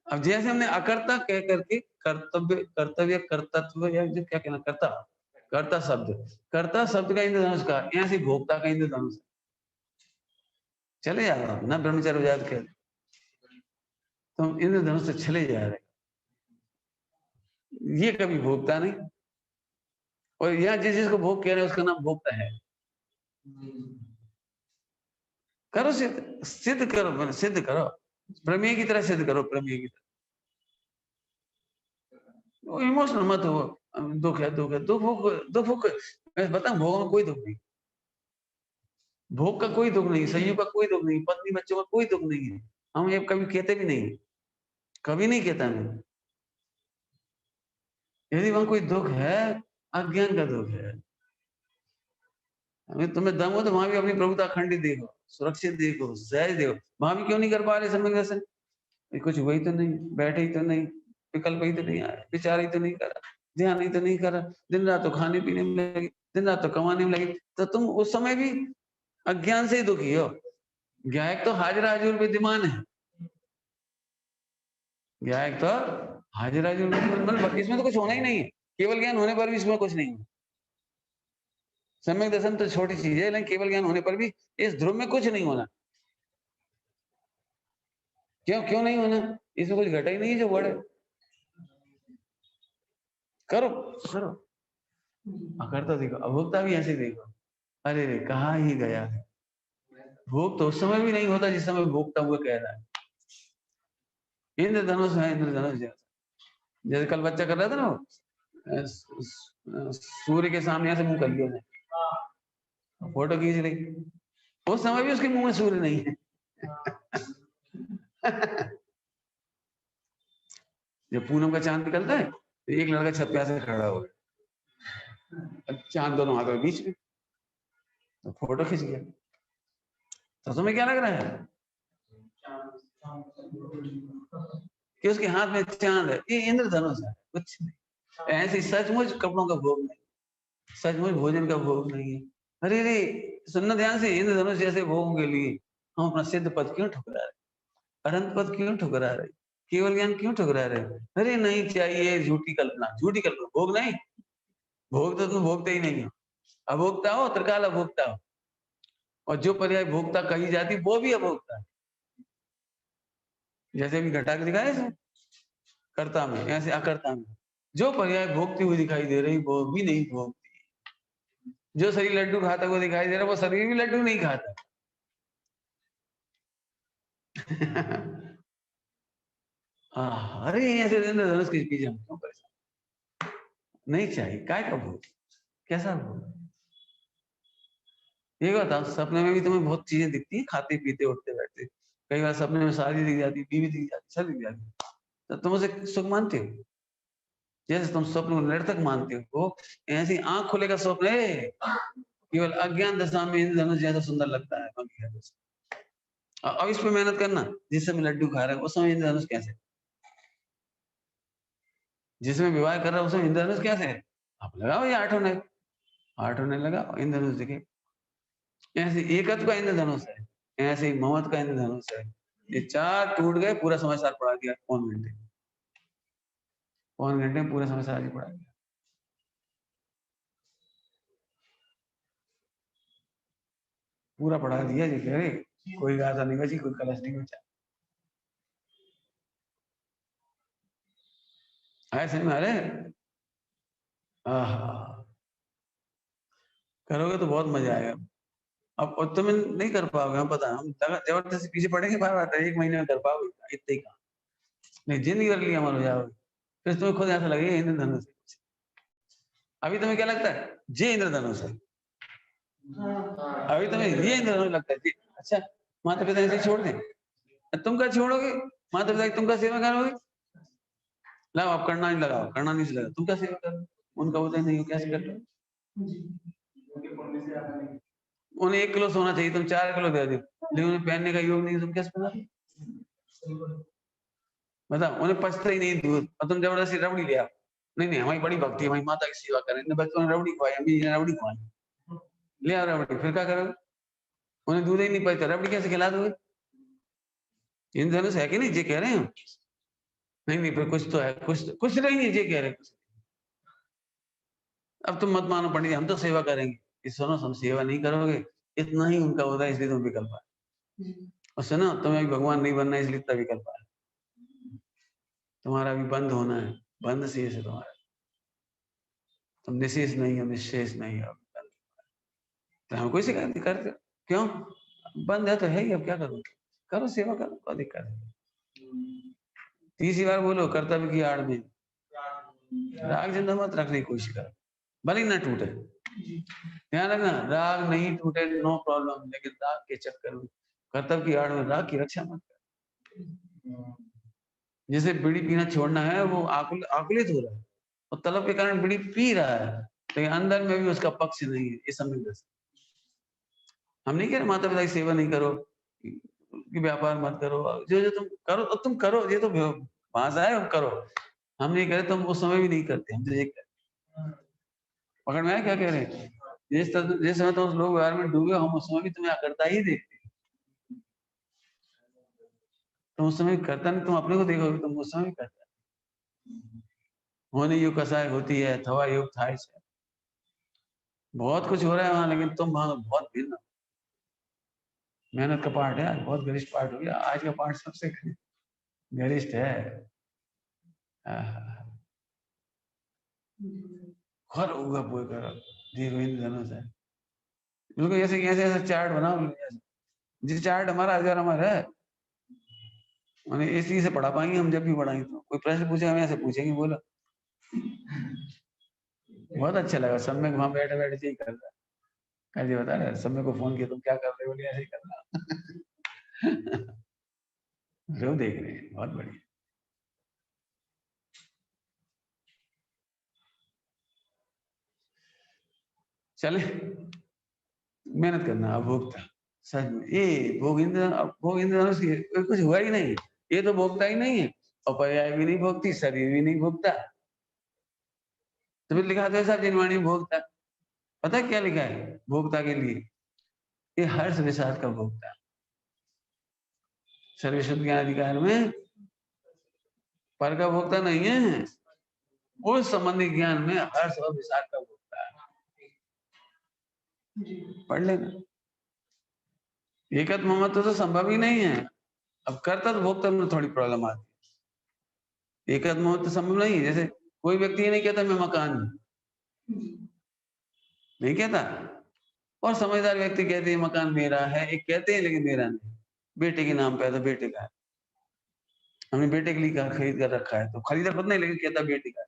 अब जैसे हमने अकर्ता कह करके कर्तव्य कर्तव्य कर्तत्व या जो क्या कहना कर्ता कर्ता शब्द का इंद्रधनुष का यहाँ से भोक्ता का इंद्रधनुष चले जा रहा ना ब्रह्मचर्य जात के तुम इंद्रधनुष से चले जा रहे, ये कभी भोगता नहीं। और यहाँ जिस जिसको भोग कह रहे हैं उसका नाम भोगता है। करो सिद्ध, सिद्ध करो, सिद्ध करो, प्रमेय की तरह सिद्ध करो, प्रमेय की तरह। इमोशनल मत हो, दुख है दुख है, दुख मैं बताऊं भोग में कोई दुख नहीं, भोग का कोई दुख नहीं, संयोग का कोई दुख नहीं, पत्नी बच्चों का कोई दुख नहीं है। हम ये कभी कहते भी नहीं, कभी नहीं कहता मैं। यदि वहां कोई दुख है, अज्ञान का दुख है। अगर तुम्हें दम हो तो वहां भी अपनी प्रभुता अखंडित देखो, सुरक्षित देखो, सहज देखो। वहां भी क्यों नहीं कर पा रहे सम्यक दर्शन, कुछ वही तो नहीं, बैठे ही तो नहीं, विकल्प ही तो नहीं आया, विचार ही तो नहीं करा, ध्यान ही तो नहीं करा, दिन रात तो खाने पीने में लगी, दिन रात तो कमाने में लगी, तो तुम उस समय भी अज्ञान से ही दुखी हो। गायक तो हाजिर हाजिर विद्यमान है, गायक तो हाजिर हाजिर मतलब इसमें तो कुछ होना ही नहीं है, केवल ज्ञान होने पर भी इसमें कुछ नहीं है। सम्यक दर्शन तो छोटी चीज है, लेकिन केवल ज्ञान होने पर भी इस ध्रुव में कुछ नहीं होना। क्यों क्यों नहीं होना, इसमें कुछ घटा ही नहीं है जो बढ़े। करो करो, अकर्ता देखो, अभोक्ता भी ऐसे देखो, अरे रे कहा ही गया है। भोग तो उस समय भी नहीं होता जिस समय भोगता हुआ कह रहा है। इंद्रधनुष है, इंद्रधनुष जैसे जैसे कल बच्चा कर रहा था ना सूर्य के सामने ऐसे मुंह कर लिया ने, फोटो खींच ली, उस समय भी उसके मुंह में सूर्य नहीं है। जब पूनम का चांद निकलता है तो एक लड़का छत पे ऐसे खड़ा हो गया, चांद दोनों हाथों के बीच में, तो फोटो खींच गया। तो तुम्हें क्या लग रहा है कि उसके हाथ में चांद है, ये इंद्रधनुष है, कुछ नहीं। ऐसे सचमुच कपड़ों का भोग नहीं, सचमुच भोजन का भोग नहीं है। अरे रे सुनना ध्यान से, इंद्रधनुष जैसे भोगों के लिए हम अपना सिद्ध पद क्यों ठुकरा रहे, अनंत पद क्यों ठुकरा रहे, केवल ज्ञान क्यों ठुकरा रहे। अरे नहीं चाहिए, झूठी कल्पना, झूठी कल्पना, भोग नहीं, भोग तो तुम भोगते ही नहीं हो, अभोक्ता हो, त्रिकाल अभोक्ता हो। और जो पर्याय भोक्ता कही जाती वो भी अभोक्ता है, जैसे भी घटा के दिखाया ऐसे कर्ता में, ऐसे अकर्ता में जो पर्याय भोगती हुई दिखाई दे रही वो भी नहीं भोगती। जो शरीर लड्डू खाता हुआ दिखाई दे रहा है वो शरीर भी लड्डू नहीं खाता। अरे ऐसे धनुष के पीछे हम क्यों परेशान, नहीं चाहिए, काय का भोग, कैसा भोग। ये बताओ सपने में भी तुम्हें बहुत चीजें दिखती है, खाते पीते उठते बैठते, कई बार सपने में शादी दिख जाती, बीवी दिख जाती, सब दिख जाती, तो तुम उसे सुख मानते हो, जैसे तुम स्वप्न को निरर्थक मानते हो, ऐसी आंख खुलेगा स्वप्न है, केवल अज्ञान दशा में इंद्रधनुष जैसा सुंदर लगता है बाकी है बस। अब इस पे मेहनत करना, जिस समय लड्डू खा रहा है उस समय इंद्रधनुष कैसे, जिसमें विवाह कर रहा है उस समय इंद्रधनुष कैसे है, आप लगाओ ये आठ होने लगा इंद्रधनुष दिखे। ऐसे एकत्व का इंद्रधनुष है, ऐसे ही ममत्व का इंद्रधनुष है। ये चार टूट गए, पूरा समाचार पढ़ा दिया पौन घंटे में पूरा समाचार ही पढ़ा दिया, पूरा पढ़ा दिया जी, कह रहे कोई गाथा नहीं बची, कोई कलश नहीं बचा। ऐसे में अरे करोगे तो बहुत मजा आएगा। अब तुम नहीं कर पाओगे, हम पता, हम जबरदस्ती पीछे पड़ेंगे बार बार, 1 महीने में कर पाओगे इतने ही काम, नहीं जिंदगी भर लिए अमर हो जाओगे, फिर तुम्हें खुद ऐसा लगेगा इंद्रधनुष। अभी तुम्हें क्या लगता है ये इंद्रधनुष है, अभी तुम्हें ये इंद्रधनुष लगता है, अच्छा माता पिता इसे छोड़ दें, तुम क्या छोड़ोगे, माता पिता तुम क्या सेवा करोगे, लाओ आप करना नहीं लगाओ, करना नहीं लगा, तुम क्या सेवा करो, उनका होता ही नहीं हो, कैसे करते हो, उन्हें 1 किलो सोना चाहिए, तुम 4 किलो दे दो, लेकिन उन्हें पहनने का योग नहीं, तुम कैसे पहना, मतलब उन्हें पचता ही नहीं दूध, और तुम जबरदस्ती रबड़ी ले आओ, नहीं नहीं हमारी बड़ी भक्ति है, हमारी माता की सेवा करें, बच्चों ने रबड़ी खवाई, अभी रबड़ी खवाई, ले आओ रबड़ी, फिर क्या करोगे, उन्हें दूध ही नहीं पचता, रबड़ी कैसे खिला दोगे, इंद्रधनुष है कि नहीं, ये कह रहे हैं, नहीं नहीं फिर कुछ तो है, कुछ नहीं है, ये कह रहे हैं, अब तुम मत मानो पंडित हम तो सेवा करेंगे, कि सुनो हम सेवा नहीं करोगे, इतना ही उनका होता है, इसलिए तुम विकल्प आए, और सुनो तुम्हें भगवान नहीं बनना है, इसलिए इतना विकल्प आए, तुम्हारा भी बंद होना है, बंद शेष है तुम्हारा, तुम निशेष नहीं हो, निशेष नहीं हो, तो हम कोई शिकायत नहीं करते, क्यों, बंद है तो है ही, अब क्या करो, करो सेवा करो, कोई दिक्कत नहीं, तीसरी बार बोलो कर्तव्य की आड़ में राग जिंदा मत रखने की कोशिश करो, भले ही ना टूटे, ध्यान रखना राग नहीं टूटे नो प्रॉब्लम, लेकिन राग के चक्कर में कर्तव्य की आड़ में राग की रक्षा मत कर, जैसे बीड़ी पीना छोड़ना है, वो आकुलित हो रहा है और तलब के कारण बीड़ी पी रहा है, लेकिन अंदर में भी उसका पक्ष नहीं है, ये समझ, हम नहीं कह रहे माता पिता की सेवा नहीं करो, कि व्यापार मत करो, जो जो तुम करो तो तुम करो, ये तो भाषा है, करो, हम नहीं कह रहे, तुम उस समय भी नहीं करते, हम तो ये पकड़ में आया क्या कह रहे हैं, जिस समय तुम लोग व्यवहार में डूबे, हम उस समय भी तुम्हें करता ही देखते, तुम उस समय करता नहीं, तुम अपने को देखोगे, तुम उस समय भी करता, होने योग कसाय होती है, थवा योग थाय से, बहुत कुछ हो रहा है वहां, लेकिन तुम वहां बहुत भिन्न, मेहनत का पार्ट है, आज बहुत गरिष्ठ पार्ट हो गया, आज का पार्ट सबसे गरिष्ठ है, खर होगा बोल कर देखो इंद्रधनुष है, बिल्कुल ऐसे ऐसे चार्ट बनाओ, जिस चार्ट हमारा हजार हमारा है, मैंने इसी से पढ़ा पाएंगे हम, जब भी पढ़ाएंगे तो कोई प्रश्न पूछे हम ऐसे पूछेंगे, बोला बहुत अच्छा लगा, सब में वहां बैठे बैठे यही कर रहा है, बता रहे सब में को फोन किया, तुम क्या कर रहे हो, बोले ऐसे ही कर रहा जो देख रहे हैं, बहुत बढ़िया, चले मेहनत करना, अभोक्ता सच में, ये भोग इंद्र कुछ हुआ ही नहीं, ये तो भोगता ही नहीं है, और पर्याय भी नहीं भोगती, शरीर भी नहीं भोगता, तो फिर लिखा था साहब जिनवाणी भोगता, पता है क्या लिखा है भोक्ता के लिए, ये हर्ष विषाद का भोक्ता, सर्वशुद्ध ज्ञान अधिकार में पर का भोक्ता नहीं है, उस संबंधी ज्ञान में हर्ष और विषाद का भोक्ता है, पढ़ लेना, एकत्व ममत्व तो संभव ही नहीं है, अब कर्ता तो भोक्ता में थोड़ी प्रॉब्लम आती है, एकत्व ममत्व संभव नहीं है, जैसे कोई व्यक्ति ये नहीं कहता मैं मकान नहीं कहता, और समझदार व्यक्ति कहते हैं मकान मेरा है, एक कहते हैं लेकिन मेरा नहीं, बेटे के नाम पे है तो बेटे का है, हमने बेटे के लिए खरीद कर रखा है, तो खरीदा खुद नहीं, लेकिन कहता बेटे का है,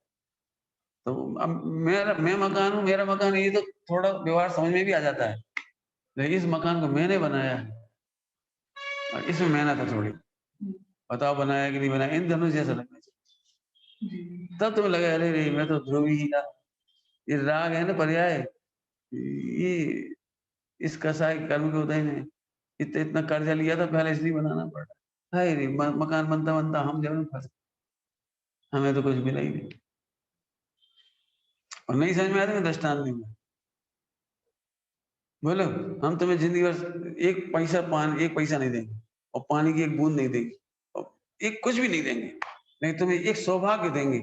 तो अब मैं मकान हूँ, मेरा मकान है, ये तो थोड़ा व्यवहार समझ में भी आ जाता है, लेकिन इस मकान को मैंने बनाया है और इसमें मेहनत है थोड़ी, बताओ बनाया कि नहीं बनाया, इन दोनों जैसा लगना चाहिए, तब तुम्हें लगे अरे रे मैं तो ध्रुवी ही था, ये राग है ना पर्याय, ये इस कसाई कर्म के उदय ने इतना कर्जा लिया था पहले, इसलिए बनाना पड़ा, हाय रे मकान बनता बनता हम जब फंस, हमें तो कुछ मिला ही नहीं, और नहीं समझ में आता, मैं दृष्टांत नहीं, बोलो हम तुम्हें जिंदगी भर एक पैसा नहीं देंगे, और पानी की एक बूंद नहीं देंगे, और एक कुछ भी नहीं देंगे, नहीं तुम्हें एक सौभाग्य देंगे,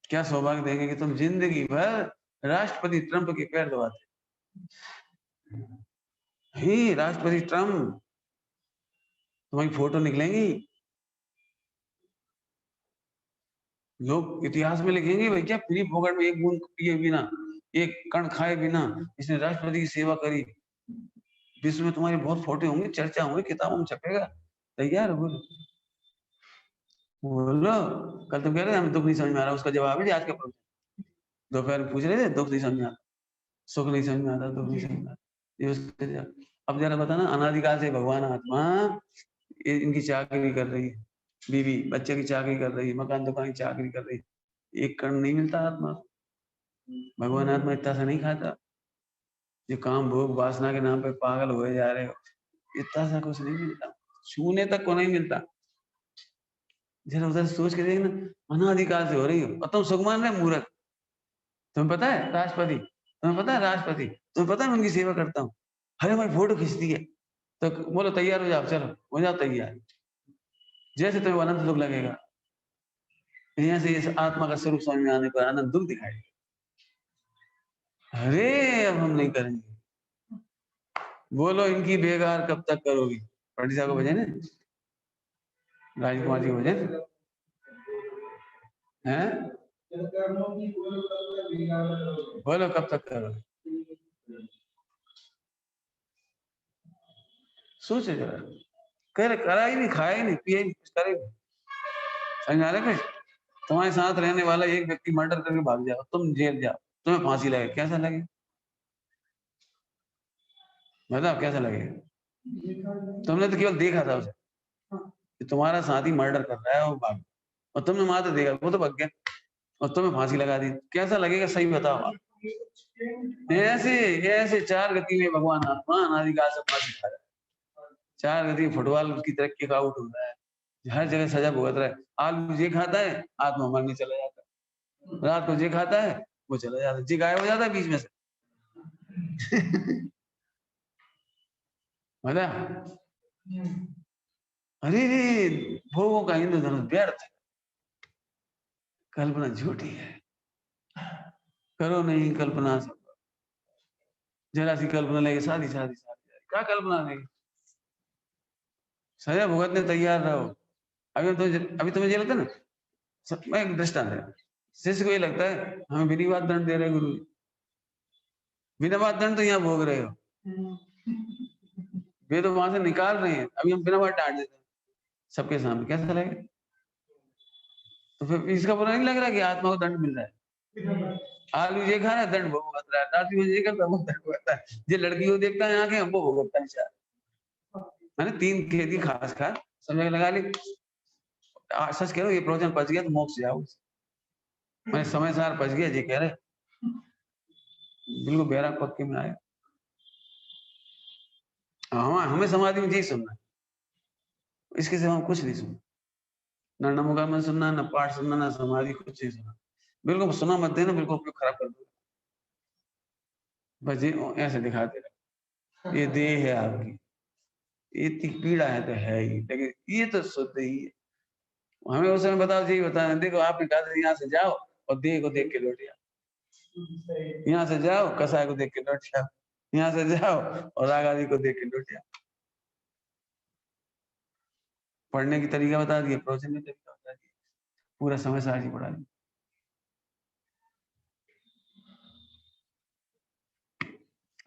क्या सौभाग्य देंगे कि तुम जिंदगी भर राष्ट्रपति ट्रंप के पैर दबाते, ही राष्ट्रपति ट्रंप तुम्हारी फोटो निकलेंगी, लोग इतिहास में लिखेंगे भाई क्या फ्री फोकट में एक बूंद पिए बिना, एक कण खाए बिना इसने राष्ट्रपति की सेवा करी, विश्व में तुम्हारी बहुत फोटो होंगी, चर्चा होंगी, किताबों में छपेगा, तैयार हो? बोलो। कल तुम कह रहे हमें दुख नहीं समझ में आ रहा, उसका जवाब है आज का प्रवचन। दोपहर में पूछ रहे थे दुख नहीं समझ में आता, सुख नहीं समझ में आता, दुख नहीं समझ में आता, ये उसका जवाब। अब जरा बताना, अनादिकाल से भगवान आत्मा इनकी चाकरी कर रही है, बीवी बच्चे की चाकरी कर रही है, मकान दुकान की चाकरी कर रही है, एक कण नहीं मिलता आत्मा। भगवान आत्मा इतना सा नहीं खाता, जो काम भोग वासना के नाम पे पागल हुए जा रहे हो, इतना सा कुछ नहीं मिलता, छूने तक को नहीं मिलता। जरा उधर सोच के देखना, अनादिकाल से हो रही हो और तुम सुख मान रहे मूर्ख। तुम्हें पता है राष्ट्रपति, तुम्हें पता है राष्ट्रपति, तुम्हें पता है मैं उनकी सेवा करता हूँ, अरे हमारी फोटो खींचती है, तो बोलो तैयार हो जाओ, चलो हो जाओ तैयार। जैसे तुम्हें अनंत दुख लगेगा, यहाँ से इस आत्मा का स्वरूप समझ में आने पर अनंत दुख दिखाई। अरे अब हम नहीं करेंगे। बोलो इनकी बेगार कब तक करोगी? पंडित साहब को भजन है, राजकुमार जी को भजन है, बोलो कब तक करोगे? सोचे जरा, कह रहे करा ही नहीं, खाया ही नहीं, पिया ही नहीं, कुछ करे नहीं। समझ आ रहे? तुम्हारे साथ रहने वाला एक व्यक्ति मर्डर करके भाग जाओ, तुम जेल जाओ, तुम्हें फांसी लगे, कैसा लगे? बताओ कैसा लगेगा? तुमने तो केवल देखा था उसे कि तुम्हारा साथी मर्डर कर रहा है, वो भाग, और तुमने मात्र देखा, वो तो भाग गया और तुम्हें फांसी लगा दी, कैसा लगेगा? सही बताओ आप। ऐसे ऐसे चार गति में भगवान आत्मा अनादिकाल से फांसी खा रहा है। चार गति फुटबॉल की तरह किक आउट हो रहा है, हर जगह सजा भुगत रहा है। आलू जे खाता है, आत्मा मरने चला जाता है, रात को जे खाता है वो चला जाता है, जी गायब हो जाता है बीच में से। मतलब अरे रे, भोगों का हिंदू धर्म व्यर्थ है, कल्पना झूठी है, करो नहीं कल्पना सब। जरा सी कल्पना लेके शादी शादी शादी, क्या कल्पना लेगी? सजा भुगतने तैयार रहो। अभी तुम्हें ये लगता है ना, मैं एक दृष्टांत है, शिष्य को ये लगता है हमें बिना बात दंड दे रहे गुरु, बिना बात दंड तो यहाँ भोग रहे हो, वे तो वहां से निकाल रहे हैं, अभी हम बिना बात डांट देते हैं सबके सामने, कैसा लगेगा? तो फिर इसका बुरा नहीं लग रहा कि आत्मा को दंड मिल रहा है? आलू ये खा रहा है, दंड भोगत रहा है, रात में ये करता है, वो दंड भोगता है, जो लड़की को देखता है आंखें, वो भोगता है चार। मैंने तीन खेती खास खास समझ लगा ली। सच कह रहा हूँ, ये प्रवचन पच गया तो मोक्ष जाओ। मैं समय सार पच गया जी कह रहे, बिल्कुल बेरा पक्के में आया। हाँ, हमें समाधि में यही सुनना है, इसके सिवा हम कुछ नहीं सुनना, ना नमोगामन सुनना, ना पाठ सुनना, ना समाधि, कुछ नहीं सुनना। बिल्कुल सुना मत देना, बिल्कुल उपयोग खराब कर दो, बस ये ऐसे दिखाते रहे, ये देह है आपकी, इतनी पीड़ा है तो है ही, लेकिन ये तो शुद्ध ही है। हमें उस समय बताओ जी, बताना, देखो आपने कहा था यहाँ से जाओ और देह को देख के लौट जाओ, यहाँ से जाओ कसाय को देख के लौट जाओ, यहाँ से जाओ और राग आदि को देख के लौट जाओ। पढ़ने की तरीका बता दिए, प्रवचन में तरीका बता दिए, पूरा समय सार ही पढ़ा दिया।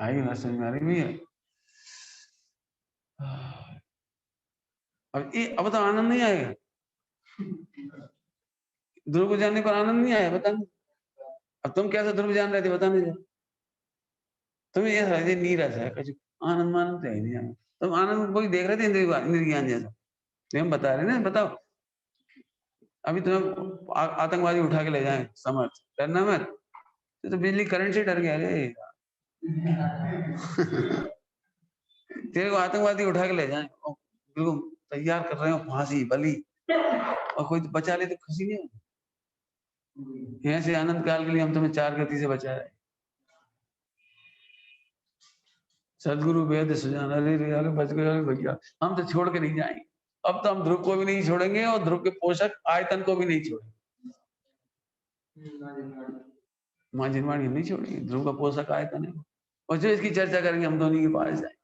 आएगी ना समझ में आ रही भी है? अब तो आनंद नहीं आएगा, ध्रुव को जानने पर आनंद नहीं आया, बता। अब तुम कैसे ध्रुव जान रहे थे, बता नहीं, तुम्हें ये समझ नीरस है कुछ, आनंद मानंद है नहीं जाना, तुम आनंद कोई देख रहे थे इंद्रिय ज्ञान जैसा, हम बता रहे ना, बताओ। अभी तुम्हें आतंकवादी उठा के ले जाए समर्थ, डरना मत, तो बिजली करंट से डर गया रे। तेरे को आतंकवादी उठा के ले जाए, बिल्कुल तैयार कर रहे हो फांसी बलि, और कोई तो बचा ले तो खुशी नहीं है। ऐसे आनंद काल के लिए हम तुम्हें चार गति से बचा रहे। सदगुरु वेद सुजान, अरे रे अरे बच गए, अरे भैया हम तो छोड़ के नहीं जाएंगे। अब तो हम ध्रुव को भी नहीं छोड़ेंगे और ध्रुव के पोषक आयतन को भी नहीं छोड़ेंगे, माँ जिनवाणी हम नहीं छोड़ेंगे, ध्रुव का पोषक आयतन है, और जो इसकी चर्चा करेंगे हम दोनों के पास जाए,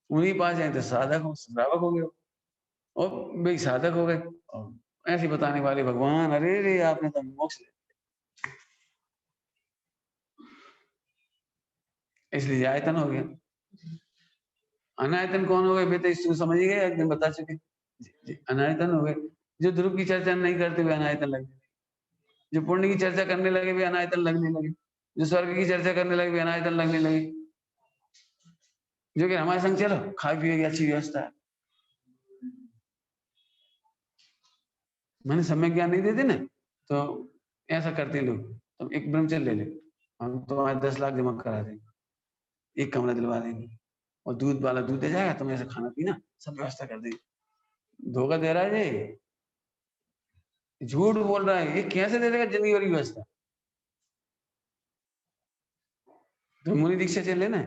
उन्हीं पास जाए तो साधक हो, श्रावक हो गए, और भाई साधक हो गए, और ऐसे बताने वाले भगवान, अरे रे आपने तो मोक्ष, इसलिए आयतन हो गया। अनायतन कौन हो गए बेटा, इसको समझ गए, एक दिन बता चुके। अनायतन हो गए जो ध्रुव की चर्चा नहीं करते हुए अनायतन लगने लगे, जो पुण्य की चर्चा करने लगे भी अनायतन लगने लगे, जो स्वर्ग की चर्चा करने लगे भी अनायतन लगने लगे। जो कि हमारे संग चलो, खाए पिए की अच्छी व्यवस्था है। मैंने सम्यक ज्ञान नहीं देते ना, तो ऐसा करते लोग, तुम एक ब्रह्मचर्य ले ले, हम तुम्हारे 10 लाख जमा करा देंगे, एक कमरा दिलवा देंगे, और दूध वाला दूध दे जाएगा, तुम्हें ऐसा खाना पीना सब व्यवस्था कर देंगे। धोखा दे रहा है ये, झूठ बोल रहा है, ये कैसे दे देगा जिंदगी भर की व्यवस्था। तो मुनि दीक्षा चले ना,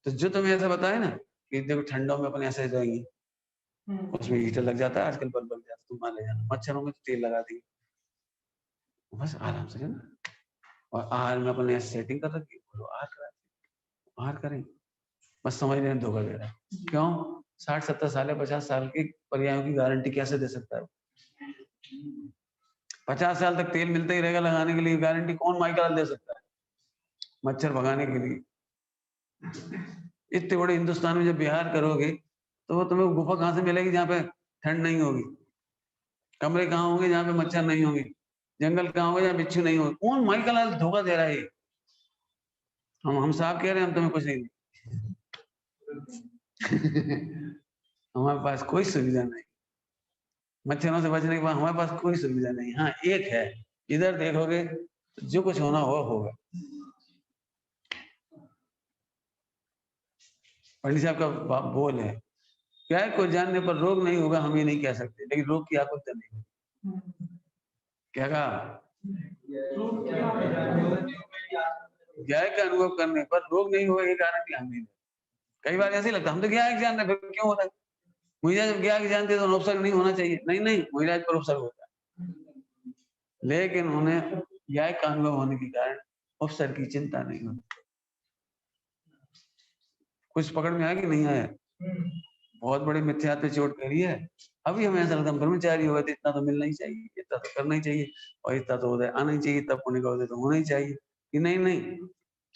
तो जो तुम्हें ऐसा बताए ना कि देखो ठंडों में अपन ऐसे रहेंगे, उसमें हीटर लग जाता है आजकल, बल्ब लग जाता है, तुम मान ले जाना, मच्छरों में तो तेल लगा दी, बस आराम से रहना। और आहार में अपन ऐसे सेटिंग कर रखी, बोलो आहार करा, आहार करें, बस समझ रहे हैं धोखा दे रहा है। क्यों? 60-70 साल या 50 साल के पर्यायों की गारंटी कैसे दे सकता है? 50 साल तक तेल मिलता ही रहेगा लगाने के लिए, गारंटी कौन माइकल दे सकता है मच्छर भगाने के लिए? इतने बड़े हिंदुस्तान में जब बिहार करोगे, तो वो तुम्हें गुफा कहां से मिलेगी जहां पे ठंड नहीं होगी? कमरे कहाँ होंगे जहां पे मच्छर नहीं होंगे? जंगल कहाँ होंगे जहां बिच्छू नहीं होंगे? कौन माइकल धोखा दे रहा है? हम साफ कह रहे हैं, हम तुम्हें कुछ नहीं हमारे पास कोई सुविधा नहीं, मच्छरों से बचने के बाद हमारे पास कोई सुविधा नहीं। हाँ एक है, इधर देखोगे तो जो कुछ होना हो होगा। पंडित साहब का बोल है, क्या है, कोई जानने पर रोग नहीं होगा हम ये नहीं कह सकते, लेकिन रोग की आकुलता नहीं होगी। क्या कहा? ज्ञाय का अनुभव करने पर रोग नहीं होगा ये गारंटी हम नहीं। कई बार ऐसे लगता है हम तो ज्ञाय जान रहे, फिर क्यों हो रहा है? मुझे जब ज्ञाय जानते तो उपसर्ग नहीं होना चाहिए। नहीं नहीं, मुझे पर उपसर्ग होता है, लेकिन उन्हें ज्ञाय का अनुभव होने के कारण उपसर्ग की चिंता नहीं होती। कुछ पकड़ में आया कि नहीं आया? बहुत बड़े मिथ्या पे चोट करी है। अभी हमें ऐसा लगता है ब्रह्मचारी हो गए तो इतना तो मिलना ही चाहिए, इतना तो करना ही चाहिए, और इतना तो उदय आना ही चाहिए, तब पुण्य का उदय तो होना ही चाहिए। कि नहीं नहीं,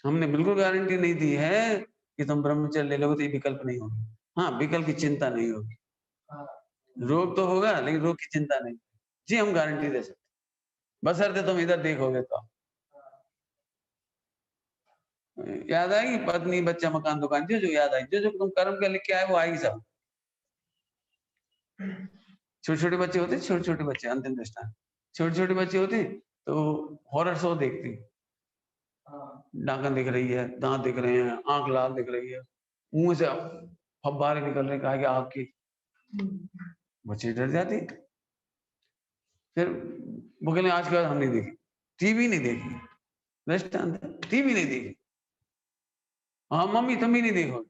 हमने बिल्कुल गारंटी नहीं दी है कि तुम ब्रह्मचर्य ले लोगे तो ये विकल्प नहीं होगी। हाँ, विकल्प की चिंता नहीं होगी। रोग तो होगा लेकिन रोग की चिंता नहीं। जी हम गारंटी दे सकते, बशर्ते तुम इधर देखोगे तो। याद आएगी पत्नी बच्चा मकान दुकान, जो जो याद आई, जो जो तुम कर्म के लिख के आए वो आएगी सब। छोटे छोटे बच्चे होते, छोटे छोटे बच्चे, अंतिम दृष्टांत, छोटे छोटे बच्चे होते तो हॉरर शो देखते, नाखून दिख रही है, दांत दिख रहे हैं, आंख लाल दिख रही है, मुंह से फब्बारे निकल रहे, कहा कि आग की, बच्चे डर जाते। फिर वो कहले आज के बाद हम नहीं देखी, टीवी नहीं देखी, दृष्टांत, टीवी नहीं देखी। हाँ मम्मी तुम भी नहीं देखोगे,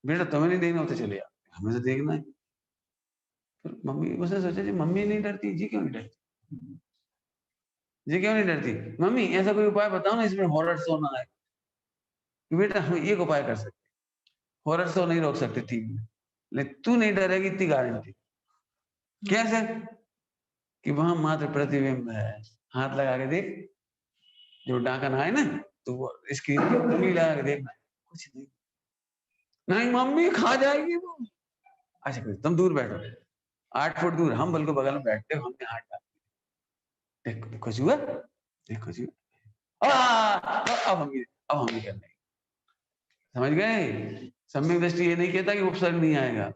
बेटा तुम्हें नहीं देखना हो तो चले जाओ, हमें तो देखना है। फिर मम्मी, उसने सोचा जी मम्मी नहीं डरती, जी क्यों नहीं डरती, जी क्यों नहीं डरती? मम्मी ऐसा कोई उपाय बताओ ना इसमें हॉरर शो ना आए। बेटा हम एक उपाय कर सकते, हॉरर शो नहीं रोक सकते टीवी में, लेकिन तू नहीं डरेगी इतनी गारंटी। कैसे? कि वहां मात्र प्रतिबिंब है, हाथ लगा के देख, जो डाकन आए ना, तो वो स्क्रीन पे उंगली लगा के देखना, कुछ नहीं। नहीं मम्मी खा जाएगी वो। अच्छा फिर तुम दूर बैठो, 8 फुट दूर, हम बिल्कुल बगल में बैठते, हमने हाथ डाल, देख कुछ हुआ, देख कुछ हुआ, अब हम नहीं करने। समझ गए? सम्यक दृष्टि ये नहीं कहता कि उपसर्ग नहीं आएगा,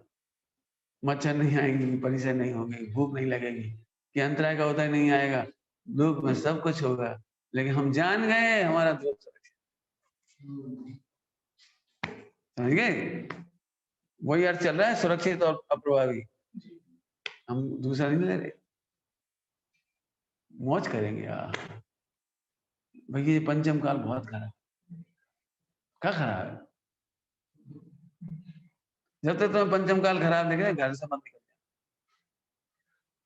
मच्छर नहीं आएंगी, परिचय नहीं होगी, भूख नहीं लगेगी, कि अंतराय का उदय नहीं आएगा, दुख में सब कुछ होगा, लेकिन हम जान गए हमारा दुख सुरक्षित। समझ गए? वही अर्थ चल रहा है, सुरक्षित और अप्रभावी। हम दूसरा नहीं ले रहे, मौज करेंगे यार। भैया ये पंचम काल बहुत खराब, क्या खराब है? जब तक तुम्हें पंचम काल खराब दिखे घर से मत निकल,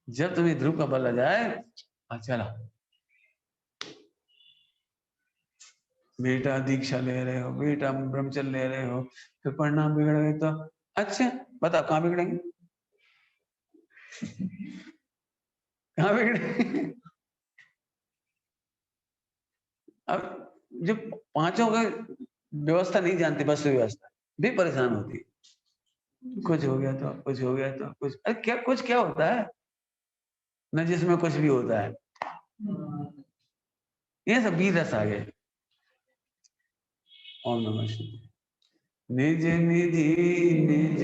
जब तुम्हें ध्रुव का बल आ जाए, चला बेटा दीक्षा ले रहे हो, बेटा ब्रह्मचर्य ले रहे हो, फिर परिणाम बिगड़ गए तो अच्छा बताओ कहाँ बिगड़ेंगे? कहाँ बिगड़े? अब जो पांचों का व्यवस्था नहीं जानती, बस व्यवस्था भी परेशान होती है। कुछ हो गया तो कुछ हो गया तो कुछ, अरे क्या कुछ क्या होता है न, जिसमें कुछ भी होता है। ये सब भी रस आ गए। ओम नमः शिवाय। निज निधि निज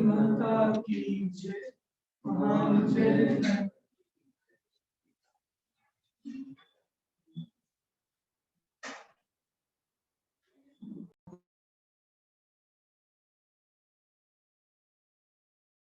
माता की जय।